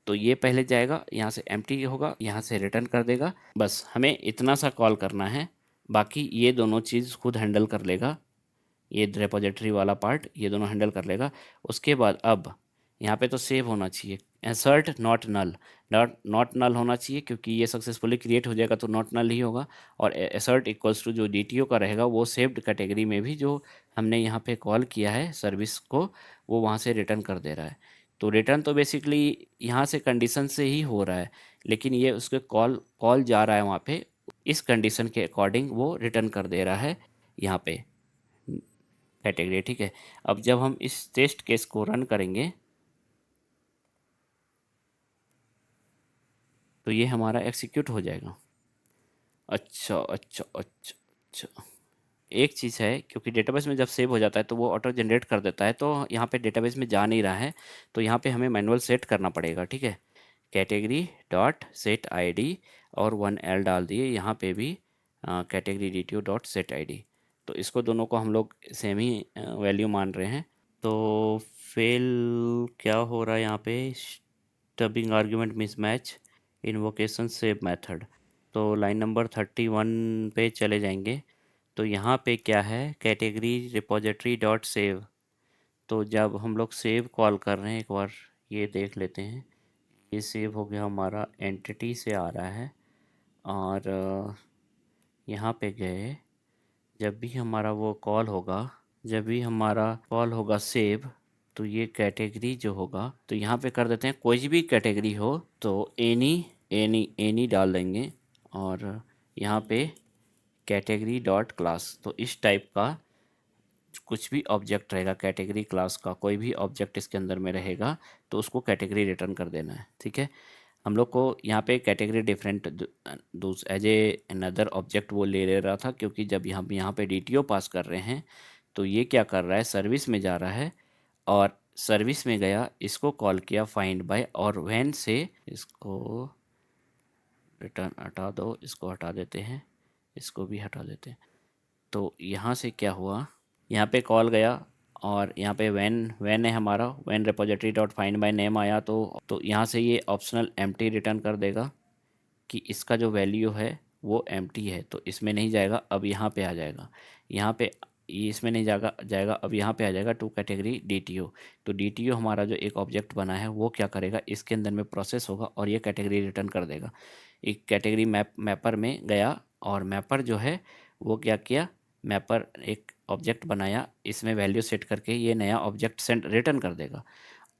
तो ये पहले जाएगा, यहाँ से एम्प्टी होगा, यहाँ से रिटर्न कर देगा। बस हमें इतना सा कॉल करना है, बाकी ये दोनों चीज़ खुद हैंडल कर लेगा, ये रिपोजिटरी वाला पार्ट ये दोनों हैंडल कर लेगा। उसके बाद अब यहाँ पे तो सेव होना चाहिए, एसर्ट नॉट नल, नॉट नल होना चाहिए, क्योंकि ये सक्सेसफुली क्रिएट हो जाएगा तो नॉट नल ही होगा। और एसर्ट इक्वल्स टू जो DTO का रहेगा वो सेव्ड कैटेगरी में भी जो हमने यहाँ पे कॉल किया है सर्विस को, वो वहाँ से रिटर्न कर दे रहा है। तो रिटर्न तो बेसिकली यहाँ से कंडीशन से ही हो रहा है, लेकिन ये उसके कॉल कॉल जा रहा है वहाँ पे, इस कंडीशन के अकॉर्डिंग वो रिटर्न कर दे रहा है यहाँ पे कैटेगरी, ठीक है। अब जब हम इस टेस्ट केस को रन करेंगे तो ये हमारा एग्जीक्यूट हो जाएगा। अच्छा अच्छा अच्छा अच्छा, एक चीज़ है, क्योंकि डेटाबेस में जब सेव हो जाता है तो वो ऑटो जनरेट कर देता है, तो यहाँ पे डेटाबेस में जा नहीं रहा है, तो यहाँ पे हमें मैनुअल सेट करना पड़ेगा, ठीक है। कैटेगरी डॉट सेट ID और 1L डाल दिए, यहाँ पे भी category DTO dot set ID, तो इसको दोनों को हम लोग सेम ही वैल्यू मान रहे हैं। तो फेल क्या हो रहा है यहाँ पे, stubbing argument mismatch, invocation save method. तो लाइन नंबर 31 पे चले जाएंगे, तो यहाँ पे क्या है, कैटेगरी रिपोजिटरी डॉट सेव। तो जब हम लोग सेव कॉल कर रहे हैं, एक बार ये देख लेते हैं, ये सेव हो गया हमारा, एंटिटी से आ रहा है। और यहाँ पे गए, जब भी हमारा वो कॉल होगा, जब भी हमारा कॉल होगा सेव, तो ये कैटेगरी जो होगा, तो यहाँ पे कर देते हैं कोई भी कैटेगरी हो तो एनी, एनी डाल देंगे, और यहाँ पे कैटेगरी डॉट क्लास। तो इस टाइप का कुछ भी ऑब्जेक्ट रहेगा कैटेगरी क्लास का, कोई भी ऑब्जेक्ट इसके अंदर में रहेगा तो उसको कैटेगरी रिटर्न कर देना है, ठीक है। हम लोग को यहाँ पे category different as a another object वो ले रहा था, क्योंकि जब यहाँ पे डीटीओ पास कर रहे हैं तो ये क्या कर रहा है, सर्विस में जा रहा है और सर्विस में गया, इसको कॉल किया फाइंड बाय, और व्हेन से इसको रिटर्न हटा दो, इसको हटा देते हैं, इसको भी हटा देते हैं। तो यहाँ से क्या हुआ, यहाँ पे कॉल गया और यहाँ पे वैन है हमारा, when repository dot find by name आया, तो यहाँ से ये ऑप्शनल एम्प्टी रिटर्न कर देगा कि इसका जो वैल्यू है वो एम्प्टी है, तो इसमें नहीं जाएगा, अब यहाँ पे आ जाएगा, यहाँ पे ये इसमें नहीं जाएगा, अब यहाँ पे आ जाएगा टू कैटेगरी डीटीओ। तो डीटीओ हमारा जो एक ऑब्जेक्ट बना है वो क्या करेगा, इसके अंदर में प्रोसेस होगा और ये कैटेगरी रिटर्न कर देगा। एक कैटेगरी मैपर में गया और मैपर जो है वो क्या किया, मैपर एक ऑब्जेक्ट बनाया, इसमें वैल्यू सेट करके ये नया ऑब्जेक्ट सेंड रिटर्न कर देगा।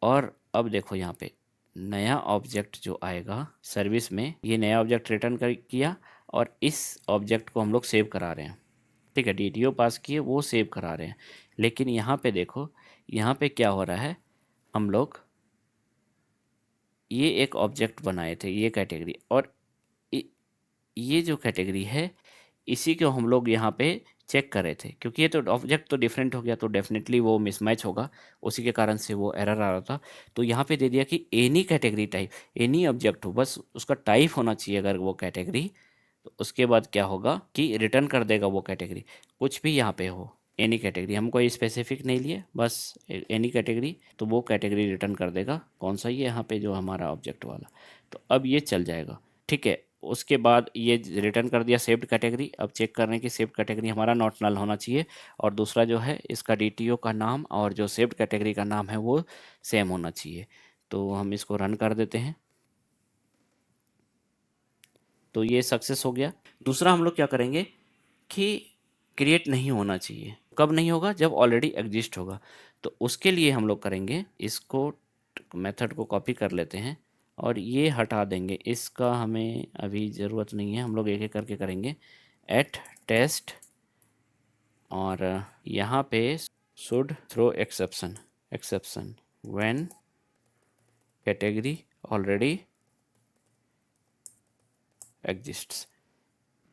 और अब देखो यहाँ पे नया ऑब्जेक्ट जो आएगा सर्विस में, ये नया ऑब्जेक्ट रिटर्न कर किया और इस ऑब्जेक्ट को हम लोग सेव करा रहे हैं। ठीक है, डीटीओ पास किए, वो सेव करा रहे हैं। लेकिन यहाँ पे देखो, यहाँ पे क्या हो रहा है, हम लोग ये एक ऑब्जेक्ट बनाए थे, ये कैटेगरी, और ये जो कैटेगरी है इसी को हम लोग यहाँ पे चेक कर रहे थे, क्योंकि ये तो ऑब्जेक्ट तो डिफरेंट हो गया तो डेफिनेटली वो मिसमैच होगा, उसी के कारण से वो एरर आ रहा था। तो यहाँ पे दे दिया कि any category type, any object हो, बस उसका टाइप होना चाहिए अगर वो कैटेगरी, तो उसके बाद क्या होगा कि रिटर्न कर देगा वो कैटेगरी, कुछ भी यहाँ पे हो, एनी कैटेगरी, हम कोई स्पेसिफिक नहीं लिए, बस एनी कैटेगरी, तो वो कैटेगरी रिटर्न कर देगा। कौन सा, ये यहाँ पे जो हमारा ऑब्जेक्ट वाला, तो अब ये चल जाएगा। ठीक है, उसके बाद ये रिटर्न कर दिया सेव्ड कैटेगरी। अब चेक कर रहे हैं कि सेव्ड कैटेगरी हमारा नॉट नल होना चाहिए, और दूसरा जो है इसका डीटीओ का नाम और जो सेव्ड कैटेगरी का नाम है वो सेम होना चाहिए। तो हम इसको रन कर देते हैं, तो ये सक्सेस हो गया। दूसरा हम लोग क्या करेंगे कि क्रिएट नहीं होना चाहिए, कब नहीं होगा, जब ऑलरेडी एग्जिस्ट होगा। तो उसके लिए हम लोग करेंगे, इसको मेथड को कॉपी कर लेते हैं और ये हटा देंगे, इसका हमें अभी ज़रूरत नहीं है, हम लोग एक एक करके करेंगे। एट टेस्ट, और यहाँ पे should throw exception, exception when category already exists,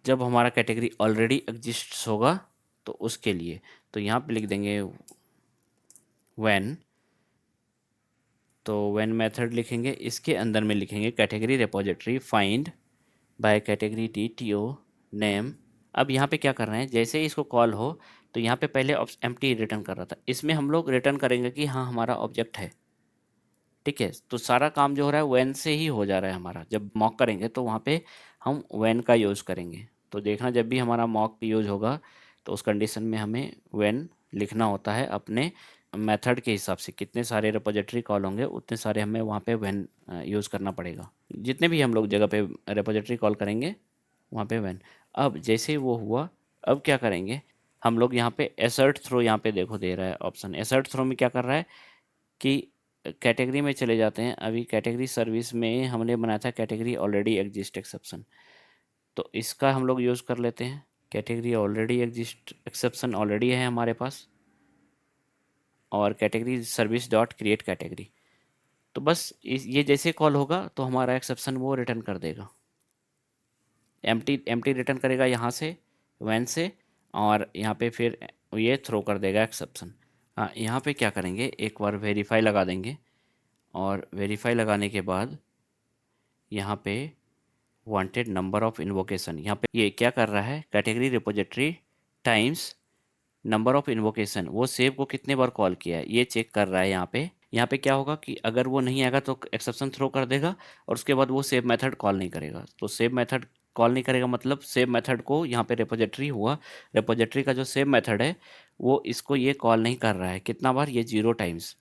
जब हमारा कैटेगरी ऑलरेडी एग्जिस्ट्स होगा तो उसके लिए। तो यहाँ पे लिख देंगे व्हेन, तो व्हेन मेथड लिखेंगे, इसके अंदर में लिखेंगे category repository find by category DTO name. अब यहाँ पे क्या कर रहे हैं, जैसे ही इसको कॉल हो तो यहाँ पे पहले एम्प्टी रिटर्न कर रहा था, इसमें हम लोग रिटर्न करेंगे कि हाँ हमारा ऑब्जेक्ट है। ठीक है, तो सारा काम जो हो रहा है व्हेन से ही हो जा रहा है हमारा। जब मॉक करेंगे तो वहाँ पे हम व्हेन का यूज़ करेंगे, तो देखना जब भी हमारा मॉक यूज़ होगा तो उस कंडीशन में हमें व्हेन लिखना होता है। अपने मेथड के हिसाब से कितने सारे रिपोजिटरी कॉल होंगे उतने सारे हमें वहाँ पे व्हेन यूज़ करना पड़ेगा, जितने भी हम लोग जगह पे रिपोजिटरी कॉल करेंगे वहाँ पे व्हेन। अब जैसे ही वो हुआ, अब क्या करेंगे हम लोग, यहाँ पे एसर्ट थ्रो, यहाँ पे देखो दे रहा है ऑप्शन, एसर्ट थ्रो में क्या कर रहा है कि कैटेगरी में चले जाते हैं। अभी कैटेगरी सर्विस में हमने बनाया था कैटेगरी ऑलरेडी एग्जिस्ट एक्सेप्शन, तो इसका हम लोग यूज़ कर लेते हैं। Category already exist exception already है हमारे पास, और category service dot create category, तो बस ये जैसे कॉल होगा तो हमारा एक्सेप्शन वो रिटर्न कर देगा, एम्प्टी एम्प्टी रिटर्न करेगा यहाँ से वैन से, और यहाँ पे फिर ये थ्रो कर देगा एक्सेप्शन। हाँ, यहाँ पे क्या करेंगे, एक बार वेरीफाई लगा देंगे, और वेरीफाई लगाने के बाद यहाँ पे वांटेड नंबर ऑफ इन्वोकेशन, यहाँ पे ये क्या कर रहा है, category repository times number of invocation, वो सेव को कितने बार कॉल किया है ये चेक कर रहा है। यहाँ पे क्या होगा कि अगर वो नहीं आएगा तो एक्सेप्शन थ्रो कर देगा, और उसके बाद वो सेव मेथड कॉल नहीं करेगा। तो सेव मेथड कॉल नहीं करेगा मतलब सेव मेथड को, यहाँ पे रिपोजिटरी हुआ, रिपोजिटरी का जो सेव मेथड है वो इसको ये कॉल नहीं कर रहा है, कितना बार, ये 0 टाइम्स।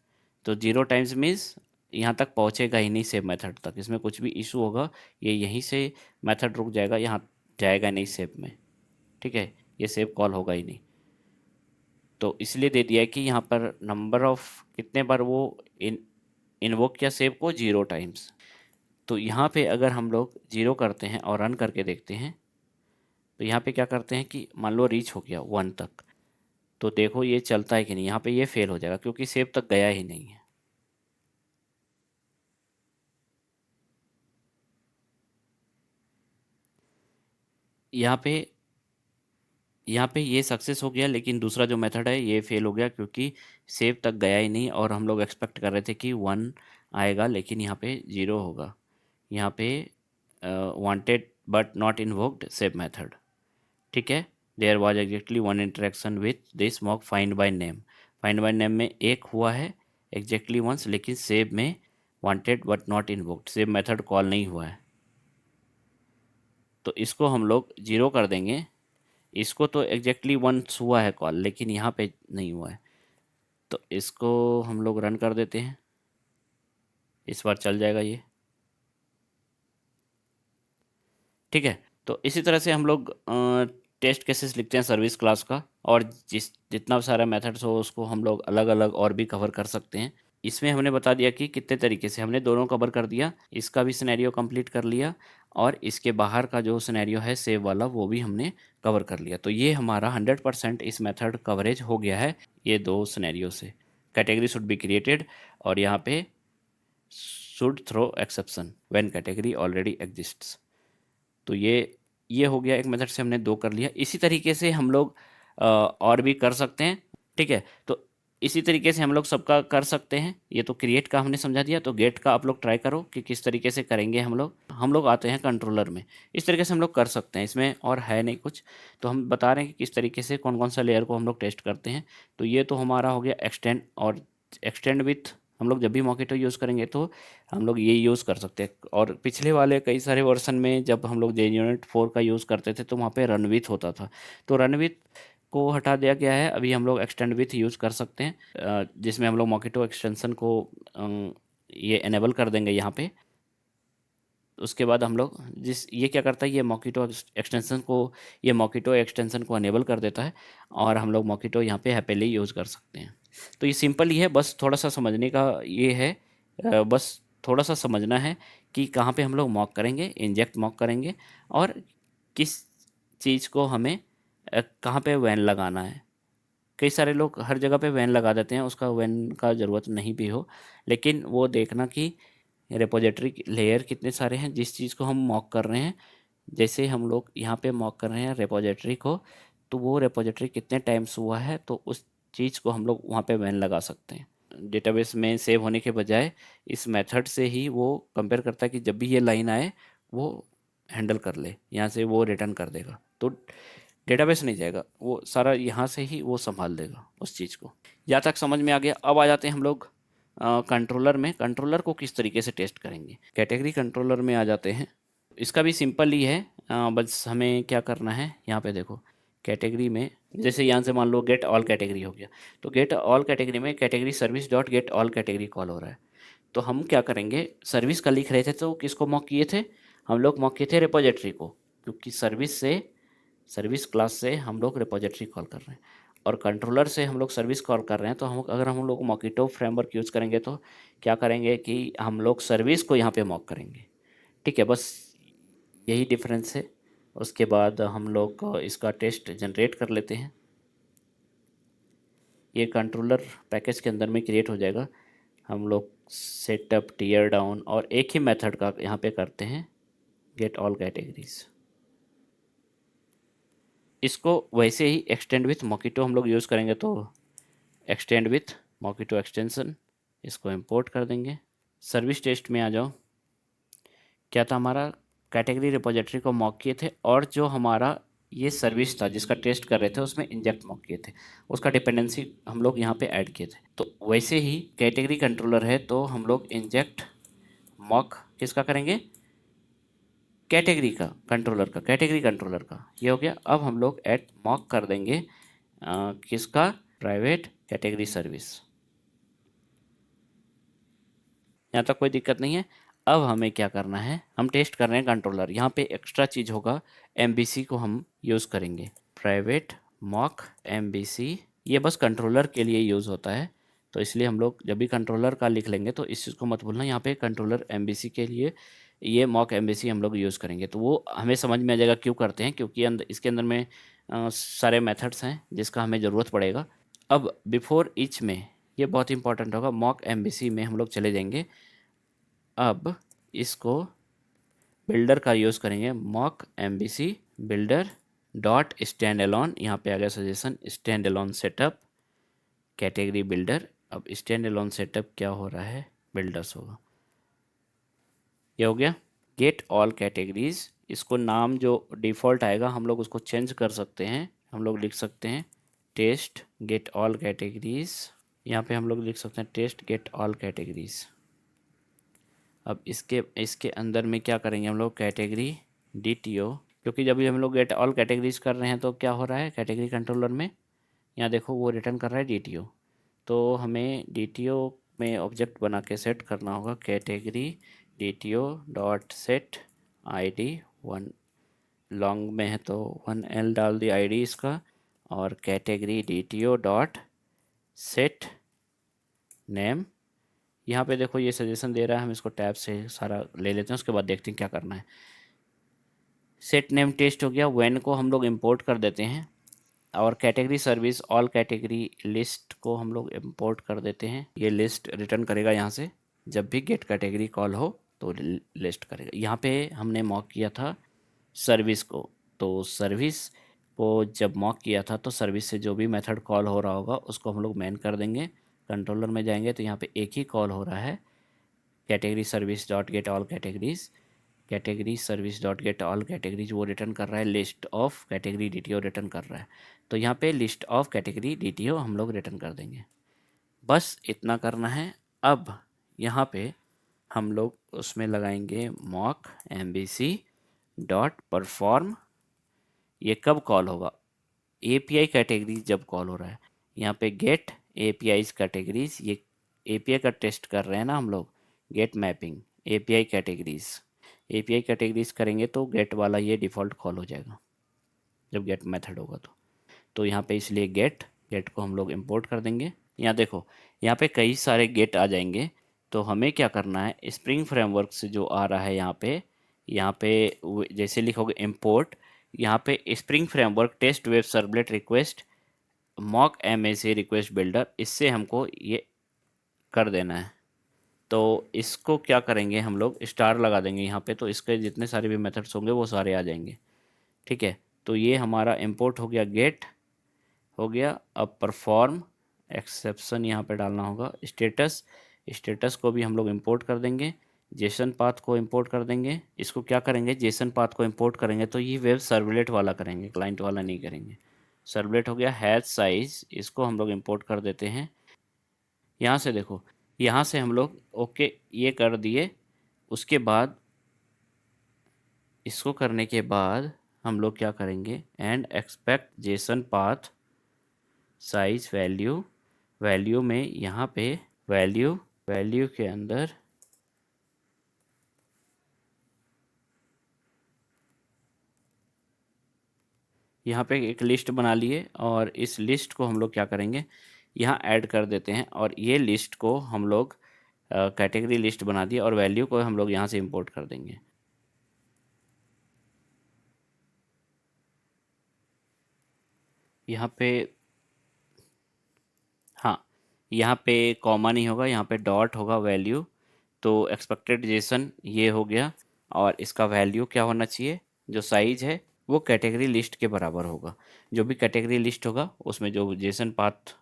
तो 0 टाइम्स मीन्स यहाँ तक पहुँचेगा ही नहीं सेव मेथड तक, इसमें कुछ भी इशू होगा ये यहीं से मेथड रुक जाएगा, यहाँ जाएगा नहीं सेव में। ठीक है, ये सेव कॉल होगा ही नहीं, तो इसलिए दे दिया है कि यहाँ पर नंबर ऑफ कितने बार वो इन्वोक किया सेव को, 0 टाइम्स। तो यहाँ पे अगर हम लोग 0 करते हैं और रन करके देखते हैं तो यहाँ पे क्या करते हैं कि मान लो रीच हो गया 1 तक, तो देखो ये चलता है कि नहीं, यहाँ पे ये फेल हो जाएगा क्योंकि सेव तक गया ही नहीं है। यहाँ पे यहाँ पे ये सक्सेस हो गया, लेकिन दूसरा जो मेथड है ये फेल हो गया क्योंकि सेव तक गया ही नहीं, और हम लोग एक्सपेक्ट कर रहे थे कि 1 आएगा, लेकिन यहाँ पे 0 होगा। यहाँ पे wanted but not invoked save method. ठीक है, there was exactly one interaction with this mock find by name. Find by name में एक हुआ है एग्जैक्टली वंस, लेकिन सेव में wanted but not invoked save method call नहीं हुआ है। तो इसको हम लोग 0 कर देंगे। इसको तो एग्जैक्टली वंस हुआ है कॉल, लेकिन यहाँ पे नहीं हुआ है, तो इसको हम लोग रन कर देते हैं। इस बार चल जाएगा ये। ठीक है, तो इसी तरह से हम लोग टेस्ट केसेस लिखते हैं सर्विस क्लास का, और जितना सारा मेथड्स हो उसको हम लोग अलग अलग और भी कवर कर सकते हैं। इसमें हमने बता दिया कि कितने तरीके से हमने दोनों कवर कर दिया, इसका भी सिनेरियो कंप्लीट कर लिया, और इसके बाहर का जो सिनेरियो है सेव वाला वो भी हमने कवर कर लिया। तो ये हमारा 100% इस मेथड कवरेज हो गया है ये दो सिनेरियो से। कैटेगरी शुड बी क्रिएटेड, और यहाँ पे should throw exception when category already exists. तो ये हो गया, एक मेथड से हमने दो कर लिया। इसी तरीके से हम लोग और भी कर सकते हैं। ठीक है, तो इसी तरीके से हम लोग सबका कर सकते हैं। ये तो क्रिएट का हमने समझा दिया, तो गेट का आप लोग ट्राई करो कि किस तरीके से करेंगे। हम लोग आते हैं कंट्रोलर में। इस तरीके से हम लोग कर सकते हैं, इसमें और है नहीं कुछ। तो हम बता रहे हैं कि किस तरीके से कौन कौन सा लेयर को हम लोग टेस्ट करते हैं। तो ये तो हमारा हो गया एक्सटेंड, और एक्सटेंड विथ हम लोग जब भी मॉकेटो यूज़ करेंगे तो हम लोग ये यूज़ कर सकते हैं। और पिछले वाले कई सारे वर्सन में जब हम लोग JUnit 4 का यूज़ करते थे तो वहाँ पे रन विथ होता था, तो रन विथ को हटा दिया गया है। अभी हम लोग एक्सटेंड विथ यूज़ कर सकते हैं, जिसमें हम लोग मॉकेटो एक्सटेंशन को ये एनेबल कर देंगे यहाँ पे। उसके बाद हम लोग ये क्या करता है, ये मॉकेटो एक्सटेंशन को अनेबल कर देता है, और हम लोग मॉकेटो यहाँ पे हैप्पीली यूज़ कर सकते हैं। तो ये सिंपल ही है, बस थोड़ा सा समझने का ये है। बस थोड़ा सा समझना है कि कहाँ पे हम लोग मॉक करेंगे, इंजेक्ट मॉक करेंगे, और किस चीज़ को हमें कहाँ पे वैन लगाना है। कई सारे लोग हर जगह पे वैन लगा देते हैं, उसका वैन का ज़रूरत नहीं भी हो, लेकिन वो देखना कि रिपोजिटरी लेयर कितने सारे हैं जिस चीज़ को हम मॉक कर रहे हैं। जैसे हम लोग यहाँ पे मॉक कर रहे हैं रिपोजिटरी को, तो वो रिपोजिटरी कितने टाइम्स हुआ है, तो उस चीज़ को हम लोग वहाँ पे वैन लगा सकते हैं। डेटाबेस में सेव होने के बजाय इस मेथड से ही वो कंपेयर करता है कि जब भी ये लाइन आए वो हैंडल कर ले, यहाँ से वो रिटर्न कर देगा। तो डेटाबेस नहीं जाएगा, वो सारा यहाँ से ही वो संभाल देगा उस चीज़ को। यहाँ तक समझ में आ गया। अब आ जाते हैं हम लोग कंट्रोलर में। कंट्रोलर को किस तरीके से टेस्ट करेंगे, कैटेगरी कंट्रोलर में आ जाते हैं। इसका भी सिंपल ही है, बस हमें क्या करना है, यहाँ पे देखो कैटेगरी में, जैसे यहाँ से मान लो गेट ऑल कैटेगरी हो गया, तो गेट ऑल कैटेगरी में category service dot get all category call हो रहा है। तो हम क्या करेंगे, सर्विस का लिख रहे थे तो किसको मॉक किए थे, हम लोग मॉक किए थे रिपोजिटरी को, क्योंकि सर्विस क्लास से हम लोग रिपोजिटरी कॉल कर रहे हैं, और कंट्रोलर से हम लोग सर्विस कॉल कर रहे हैं। तो अगर हम लोग मॉकेटो फ्रेमवर्क यूज़ करेंगे तो क्या करेंगे कि हम लोग सर्विस को यहाँ पे मॉक करेंगे। ठीक है, बस यही डिफरेंस है। उसके बाद हम लोग इसका टेस्ट जनरेट कर लेते हैं। ये कंट्रोलर पैकेज के अंदर में क्रिएट हो जाएगा। हम लोग सेटअप टीयर डाउन और एक ही मेथड का यहाँ पे करते हैं, गेट ऑल कैटेगरीज। इसको वैसे ही एक्सटेंड विथ मॉकेटो हम लोग यूज़ करेंगे, तो एक्सटेंड विथ मॉकेटो एक्सटेंशन, इसको इंपोर्ट कर देंगे। सर्विस टेस्ट में आ जाओ। क्या था हमारा, कैटेगरी रिपोजिटरी को मॉक किए थे, और जो हमारा ये सर्विस था जिसका टेस्ट कर रहे थे उसमें इंजेक्ट मॉक किए थे, उसका डिपेंडेंसी हम लोग यहाँ पे ऐड किए थे। तो वैसे ही कैटेगरी कंट्रोलर है तो हम लोग इंजेक्ट मॉक किसका करेंगे, कैटेगरी कंट्रोलर का ये हो गया। अब हम लोग ऐड मॉक कर देंगे किसका, प्राइवेट कैटेगरी सर्विस। यहाँ तक कोई दिक्कत नहीं है। अब हमें क्या करना है, हम टेस्ट कर रहे हैं कंट्रोलर, यहाँ पे एक्स्ट्रा चीज़ होगा, MVC को हम यूज़ करेंगे, प्राइवेट मॉक MVC। ये बस कंट्रोलर के लिए यूज़ होता है, तो इसलिए हम लोग जब भी कंट्रोलर का लिख लेंगे तो इस चीज़ को मत भूलना, यहाँ पे कंट्रोलर MVC के लिए ये मॉक MVC हम लोग यूज़ करेंगे। तो वो हमें समझ में आ जाएगा क्यों करते हैं, क्योंकि इसके अंदर में सारे मेथड्स हैं जिसका हमें ज़रूरत पड़ेगा। अब बिफोर ईच में ये बहुत इंपॉर्टेंट होगा, मॉक MVC में हम लोग चले जाएंगे। अब इसको बिल्डर का यूज़ करेंगे, mock MVC builder dot stand alone. यहाँ पे आ गया suggestion stand alone setup category builder. अब स्टैंड एलोन सेटअप क्या हो रहा है, बिल्डर्स होगा। ये हो गया गेट ऑल कैटेगरीज। इसको नाम जो डिफ़ॉल्ट आएगा हम लोग उसको चेंज कर सकते हैं। हम लोग लिख सकते हैं टेस्ट गेट ऑल कैटेगरीज। यहाँ पे हम लोग लिख सकते हैं टेस्ट गेट ऑल कैटेगरीज। अब इसके इसके अंदर में क्या करेंगे हम लोग, कैटेगरी DTO, क्योंकि जब भी हम लोग गेट ऑल कैटेगरीज कर रहे हैं तो क्या हो रहा है कैटेगरी कंट्रोलर में, यहाँ देखो वो रिटर्न कर रहा है DTO। तो हमें DTO में ऑब्जेक्ट बना के सेट करना होगा category DTO dot set ID 1, long में है तो 1L डाल दी ID इसका, और category DTO dot set name. यहाँ पे देखो ये सजेशन दे रहा है, हम इसको टैब से सारा ले लेते हैं, उसके बाद देखते हैं क्या करना है। सेट नेम टेस्ट हो गया, वेन को हम लोग इंपोर्ट कर देते हैं, और category service all category list को हम लोग इंपोर्ट कर देते हैं। ये लिस्ट रिटर्न करेगा यहाँ से, जब भी गेट कैटेगरी कॉल हो तो लिस्ट करेगा। यहाँ पे हमने मॉक किया था सर्विस को, तो सर्विस को जब मॉक किया था तो सर्विस से जो भी मेथड कॉल हो रहा होगा उसको हम लोग मैन कर देंगे। कंट्रोलर में जाएंगे तो यहाँ पे एक ही कॉल हो रहा है, category service dot gate all categories. Category service dot gate all categories वो रिटर्न कर रहा है, list of category DTO return कर रहा है। तो यहाँ पे लिस्ट ऑफ कैटेगरी DTO हम लोग रिटर्न कर देंगे। बस इतना करना है। अब यहाँ पे हम लोग उसमें लगाएंगे मॉक MVC डॉट परफॉर्म। ये कब कॉल होगा, API कैटेगरी जब कॉल हो रहा है। यहाँ पे गेट APIs कैटेगरीज, ये API का टेस्ट कर रहे हैं ना हम लोग। Get mapping API categories, API categories करेंगे तो गेट वाला ये डिफ़ॉल्ट कॉल हो जाएगा जब गेट मेथड होगा तो यहाँ पे इसलिए गेट गेट को हम लोग इंपोर्ट कर देंगे। यहाँ देखो यहाँ पे कई सारे गेट आ जाएंगे, तो हमें क्या करना है, स्प्रिंग फ्रेमवर्क से जो आ रहा है यहाँ पे जैसे लिखोगे इंपोर्ट, यहाँ पे spring framework test web servlet request mock MAC request builder, इससे हमको ये कर देना है। तो इसको क्या करेंगे हम लोग, स्टार लगा देंगे यहाँ पे, तो इसके जितने सारे भी मेथड्स होंगे वो सारे आ जाएंगे। ठीक है, तो ये हमारा इंपोर्ट हो गया, गेट हो गया। अब परफॉर्म एक्सेप्शन यहाँ पे डालना होगा, स्टेटस स्टेटस को भी हम लोग इंपोर्ट कर देंगे, जेसन पाथ को इंपोर्ट कर देंगे। इसको क्या करेंगे, जेसन पाथ को इंपोर्ट करेंगे तो ये वेब सर्वलेट वाला करेंगे, क्लाइंट वाला नहीं करेंगे। सर्वलेट हो गया, हैश साइज इसको हम लोग इंपोर्ट कर देते हैं। यहाँ से देखो, यहाँ से हम लोग ओके ये कर दिए। उसके बाद इसको करने के बाद हम लोग क्या करेंगे, and expect Jason path size value. Value में यहाँ पे वैल्यू वैल्यू के अंदर यहाँ पे एक लिस्ट बना लिए, और इस लिस्ट को हम लोग क्या करेंगे, यहाँ ऐड कर देते हैं। और ये लिस्ट को हम लोग कैटेगरी लिस्ट बना दिए, और वैल्यू को हम लोग यहाँ से इंपोर्ट कर देंगे। यहाँ पे हाँ, यहाँ पे कॉमा नहीं होगा, यहाँ पे डॉट होगा वैल्यू। तो एक्सपेक्टेड जेसन ये हो गया, और इसका वैल्यू क्या होना चाहिए, जो साइज है वो कैटेगरी लिस्ट के बराबर होगा। जो भी कैटेगरी लिस्ट होगा उसमें जो जेसन पाथ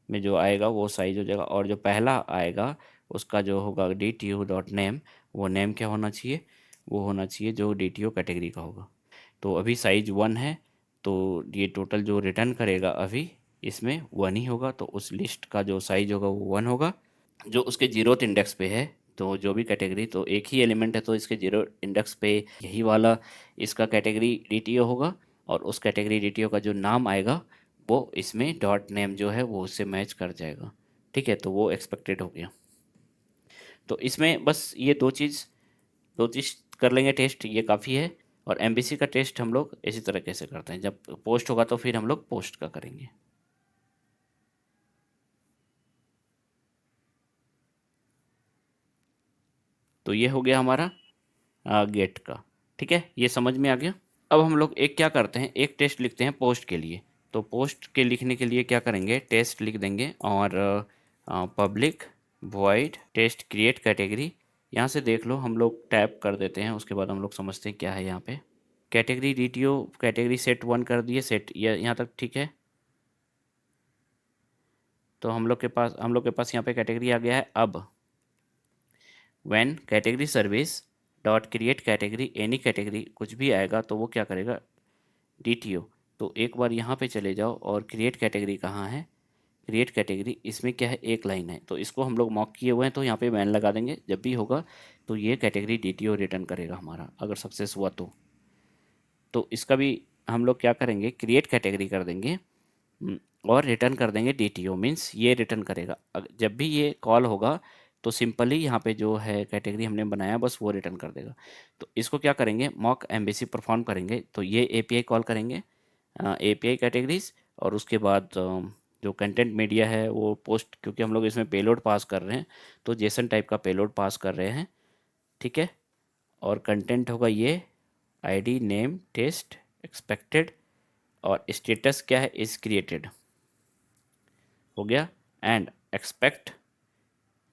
में जो आएगा वो साइज हो जाएगा, और जो पहला आएगा उसका जो होगा DTO डॉट नेम, वो नेम क्या होना चाहिए, वो होना चाहिए जो DTO कैटेगरी का होगा। तो अभी साइज 1 है, तो ये टोटल जो रिटर्न करेगा अभी इसमें 1 ही होगा, तो उस लिस्ट का जो साइज होगा वो 1 होगा। जो उसके जीरोथ इंडेक्स पे है, तो जो भी कैटेगरी, तो एक ही एलिमेंट है तो इसके जीरो इंडेक्स पे यही वाला इसका कैटेगरी DTO होगा, और उस कैटेगरी DTO का जो नाम आएगा वो इसमें डॉट नेम जो है वो उससे मैच कर जाएगा। ठीक है, तो वो एक्सपेक्टेड हो गया। तो इसमें बस ये दो चीज़ कर लेंगे टेस्ट, ये काफ़ी है। और MVC का टेस्ट हम लोग इसी तरह कैसे करते हैं, जब पोस्ट होगा तो फिर हम लोग पोस्ट का करेंगे। तो ये हो गया हमारा गेट का। ठीक है, ये समझ में आ गया। अब हम लोग एक क्या करते हैं, एक टेस्ट लिखते हैं पोस्ट के लिए। तो पोस्ट के लिखने के लिए क्या करेंगे, टेस्ट लिख देंगे, और public void test create category. यहाँ से देख लो, हम लोग टैप कर देते हैं, उसके बाद हम लोग समझते हैं क्या है यहाँ पे। कैटेगरी DTO कैटेगरी सेट 1 कर दिए, सेट ये यहाँ तक ठीक है। तो हम लोग के पास यहाँ पे कैटेगरी आ गया है। अब when category service dot create category any category कुछ भी आएगा तो वो क्या करेगा, DTO। तो एक बार यहाँ पे चले जाओ और क्रिएट कैटेगरी कहाँ है, क्रिएट कैटेगरी, इसमें क्या है, एक लाइन है, तो इसको हम लोग मॉक किए हुए हैं, तो यहाँ पे मैन लगा देंगे। जब भी होगा तो ये कैटेगरी DTO रिटर्न करेगा हमारा, अगर सक्सेस हुआ तो इसका भी हम लोग क्या करेंगे, क्रिएट कैटेगरी कर देंगे। और रिटर्न कर देंगे DTO, मीन्स ये रिटर्न करेगा। जब भी ये कॉल होगा तो सिंपली यहाँ पे जो है कैटेगरी हमने बनाया बस वो रिटर्न कर देगा। तो इसको क्या करेंगे, मॉक MVC परफॉर्म करेंगे। तो ये API कॉल करेंगे, API कैटेगरीज, और उसके बाद जो कंटेंट मीडिया है वो पोस्ट, क्योंकि हम लोग इसमें पेलोड पास कर रहे हैं तो जेसन टाइप का पेलोड पास कर रहे हैं, ठीक है। और कंटेंट होगा ये ID नेम टेस्ट एक्सपेक्टेड, और स्टेटस क्या है, इज क्रिएटेड, हो गया। एंड एक्सपेक्ट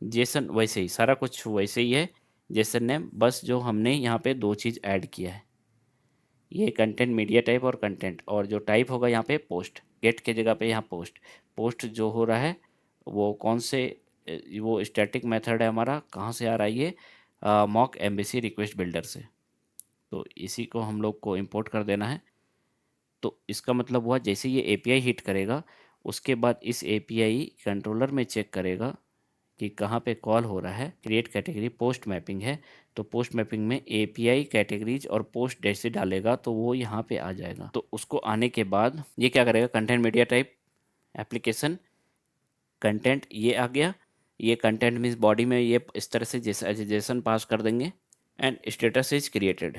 जेसन, वैसे ही सारा कुछ वैसे ही है, जेसन नेम, बस जो हमने यहाँ पे दो चीज़ ऐड किया है, ये कंटेंट मीडिया टाइप और कंटेंट, और जो टाइप होगा यहाँ पे पोस्ट, गेट के जगह पे यहाँ पोस्ट। पोस्ट जो हो रहा है वो कौन से, वो स्टैटिक मेथड है हमारा, कहाँ से आ रहा है ये, मॉक MVC रिक्वेस्ट बिल्डर से। तो इसी को हम लोग को इंपोर्ट कर देना है। तो इसका मतलब हुआ जैसे ये API हिट करेगा उसके बाद इस API कंट्रोलर में चेक करेगा कि कहाँ पे कॉल हो रहा है। क्रिएट कैटेगरी पोस्ट मैपिंग है, तो पोस्ट मैपिंग में API कैटेगरीज और पोस्ट जैसे डालेगा तो वो यहाँ पे आ जाएगा। तो उसको आने के बाद ये क्या करेगा, content media type application content, ये आ गया। ये कंटेंट मीन्स बॉडी में ये इस तरह से जेसन पास कर देंगे। And status is created,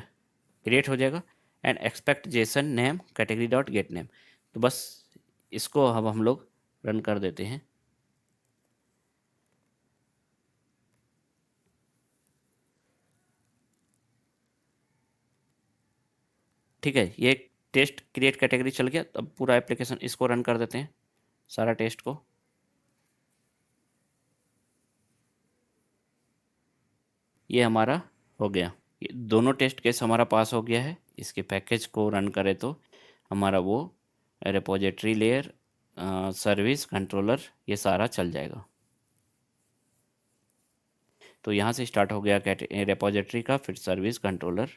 create हो जाएगा। And expect Jason name category dot get name. तो बस इसको अब हम लोग रन कर देते हैं। ठीक है, ये टेस्ट क्रिएट कैटेगरी चल गया। अब पूरा एप्लीकेशन इसको रन कर देते हैं, सारा टेस्ट को। ये हमारा हो गया, ये दोनों टेस्ट केस हमारा पास हो गया है। इसके पैकेज को रन करें तो हमारा वो रिपोजिटरी लेयर, सर्विस कंट्रोलर, ये सारा चल जाएगा। तो यहाँ से स्टार्ट हो गया रिपोजिटरी का, फिर सर्विस कंट्रोलर,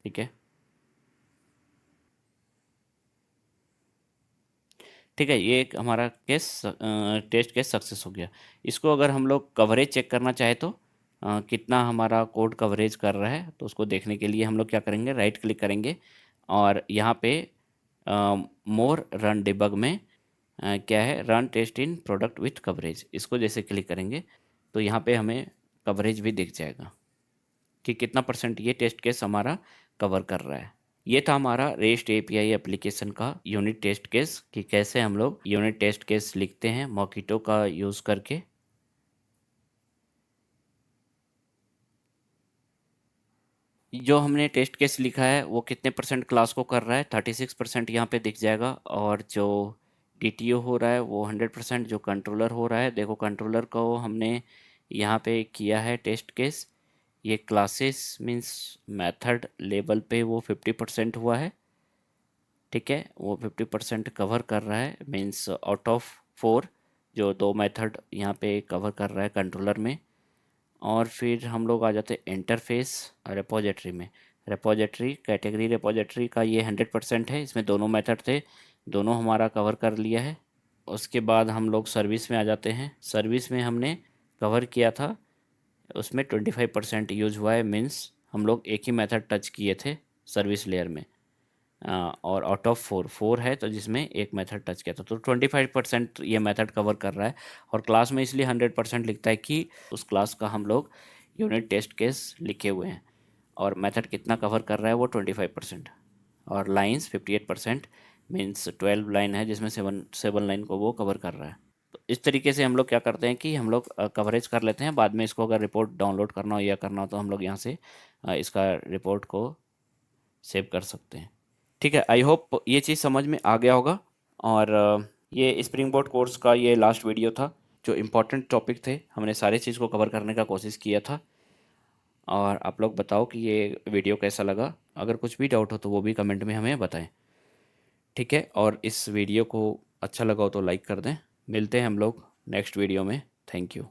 ठीक है। ठीक है, ये एक हमारा केस टेस्ट केस सक्सेस हो गया। इसको अगर हम लोग कवरेज चेक करना चाहे तो कितना हमारा कोड कवरेज कर रहा है, तो उसको देखने के लिए हम लोग क्या करेंगे, राइट क्लिक करेंगे और यहाँ पे मोर रन डिबग में क्या है, run test in product with coverage, इसको जैसे क्लिक करेंगे तो यहाँ पे हमें कवरेज भी दिख जाएगा कि कितना % ये टेस्ट केस हमारा कवर कर रहा है। ये था हमारा रेस्ट API एप्लीकेशन का यूनिट टेस्ट केस, कि कैसे हम लोग यूनिट टेस्ट केस लिखते हैं मॉकिटो का यूज़ करके। जो हमने टेस्ट केस लिखा है वो कितने % क्लास को कर रहा है, 36% यहाँ पे दिख जाएगा। और जो DTO हो रहा है वो 100%, जो कंट्रोलर हो रहा है, देखो कंट्रोलर को हमने यहाँ पे किया है टेस्ट केस। ये क्लासेस मीन्स मेथड लेवल पे वो 50% हुआ है, ठीक है। वो 50% कवर कर रहा है, मीन्स आउट ऑफ 4 जो दो मेथड यहाँ पे कवर कर रहा है कंट्रोलर में। और फिर हम लोग आ जाते हैं इंटरफेस रिपोजिटरी में। रिपोजिटरी कैटेगरी रिपोजिटरी का ये 100% है, इसमें दोनों मेथड थे, दोनों हमारा कवर कर लिया है। उसके बाद हम लोग सर्विस में आ जाते हैं। सर्विस में हमने कवर किया था, उसमें 25% यूज हुआ है, मीन्स हम लोग एक ही मेथड टच किए थे सर्विस लेयर में। और आउट ऑफ 4 है तो जिसमें एक मेथड टच किया था, तो 25% ये मेथड कवर कर रहा है। और क्लास में इसलिए 100% लिखता है कि उस क्लास का हम लोग यूनिट टेस्ट केस लिखे हुए हैं। और मेथड कितना कवर कर रहा है वो 25%। और लाइंस 58%, मीन्स 12 लाइन है जिसमें 7 लाइन को वो कवर कर रहा है। तो इस तरीके से हम लोग क्या करते हैं कि हम लोग कवरेज कर लेते हैं। बाद में इसको अगर रिपोर्ट डाउनलोड करना हो या करना हो तो हम लोग यहाँ से इसका रिपोर्ट को सेव कर सकते हैं। ठीक है, आई होप ये चीज़ समझ में आ गया होगा। और ये स्प्रिंग बोर्ड कोर्स का ये लास्ट वीडियो था। जो इम्पोर्टेंट टॉपिक थे हमने सारे चीज़ को कवर करने का कोशिश किया था। और आप लोग बताओ कि ये वीडियो कैसा लगा। अगर कुछ भी डाउट हो तो वो भी कमेंट में हमें बताएं। ठीक है, और इस वीडियो को अच्छा लगा हो तो लाइक कर दें। मिलते हैं हम लोग नेक्स्ट वीडियो में। Thank you.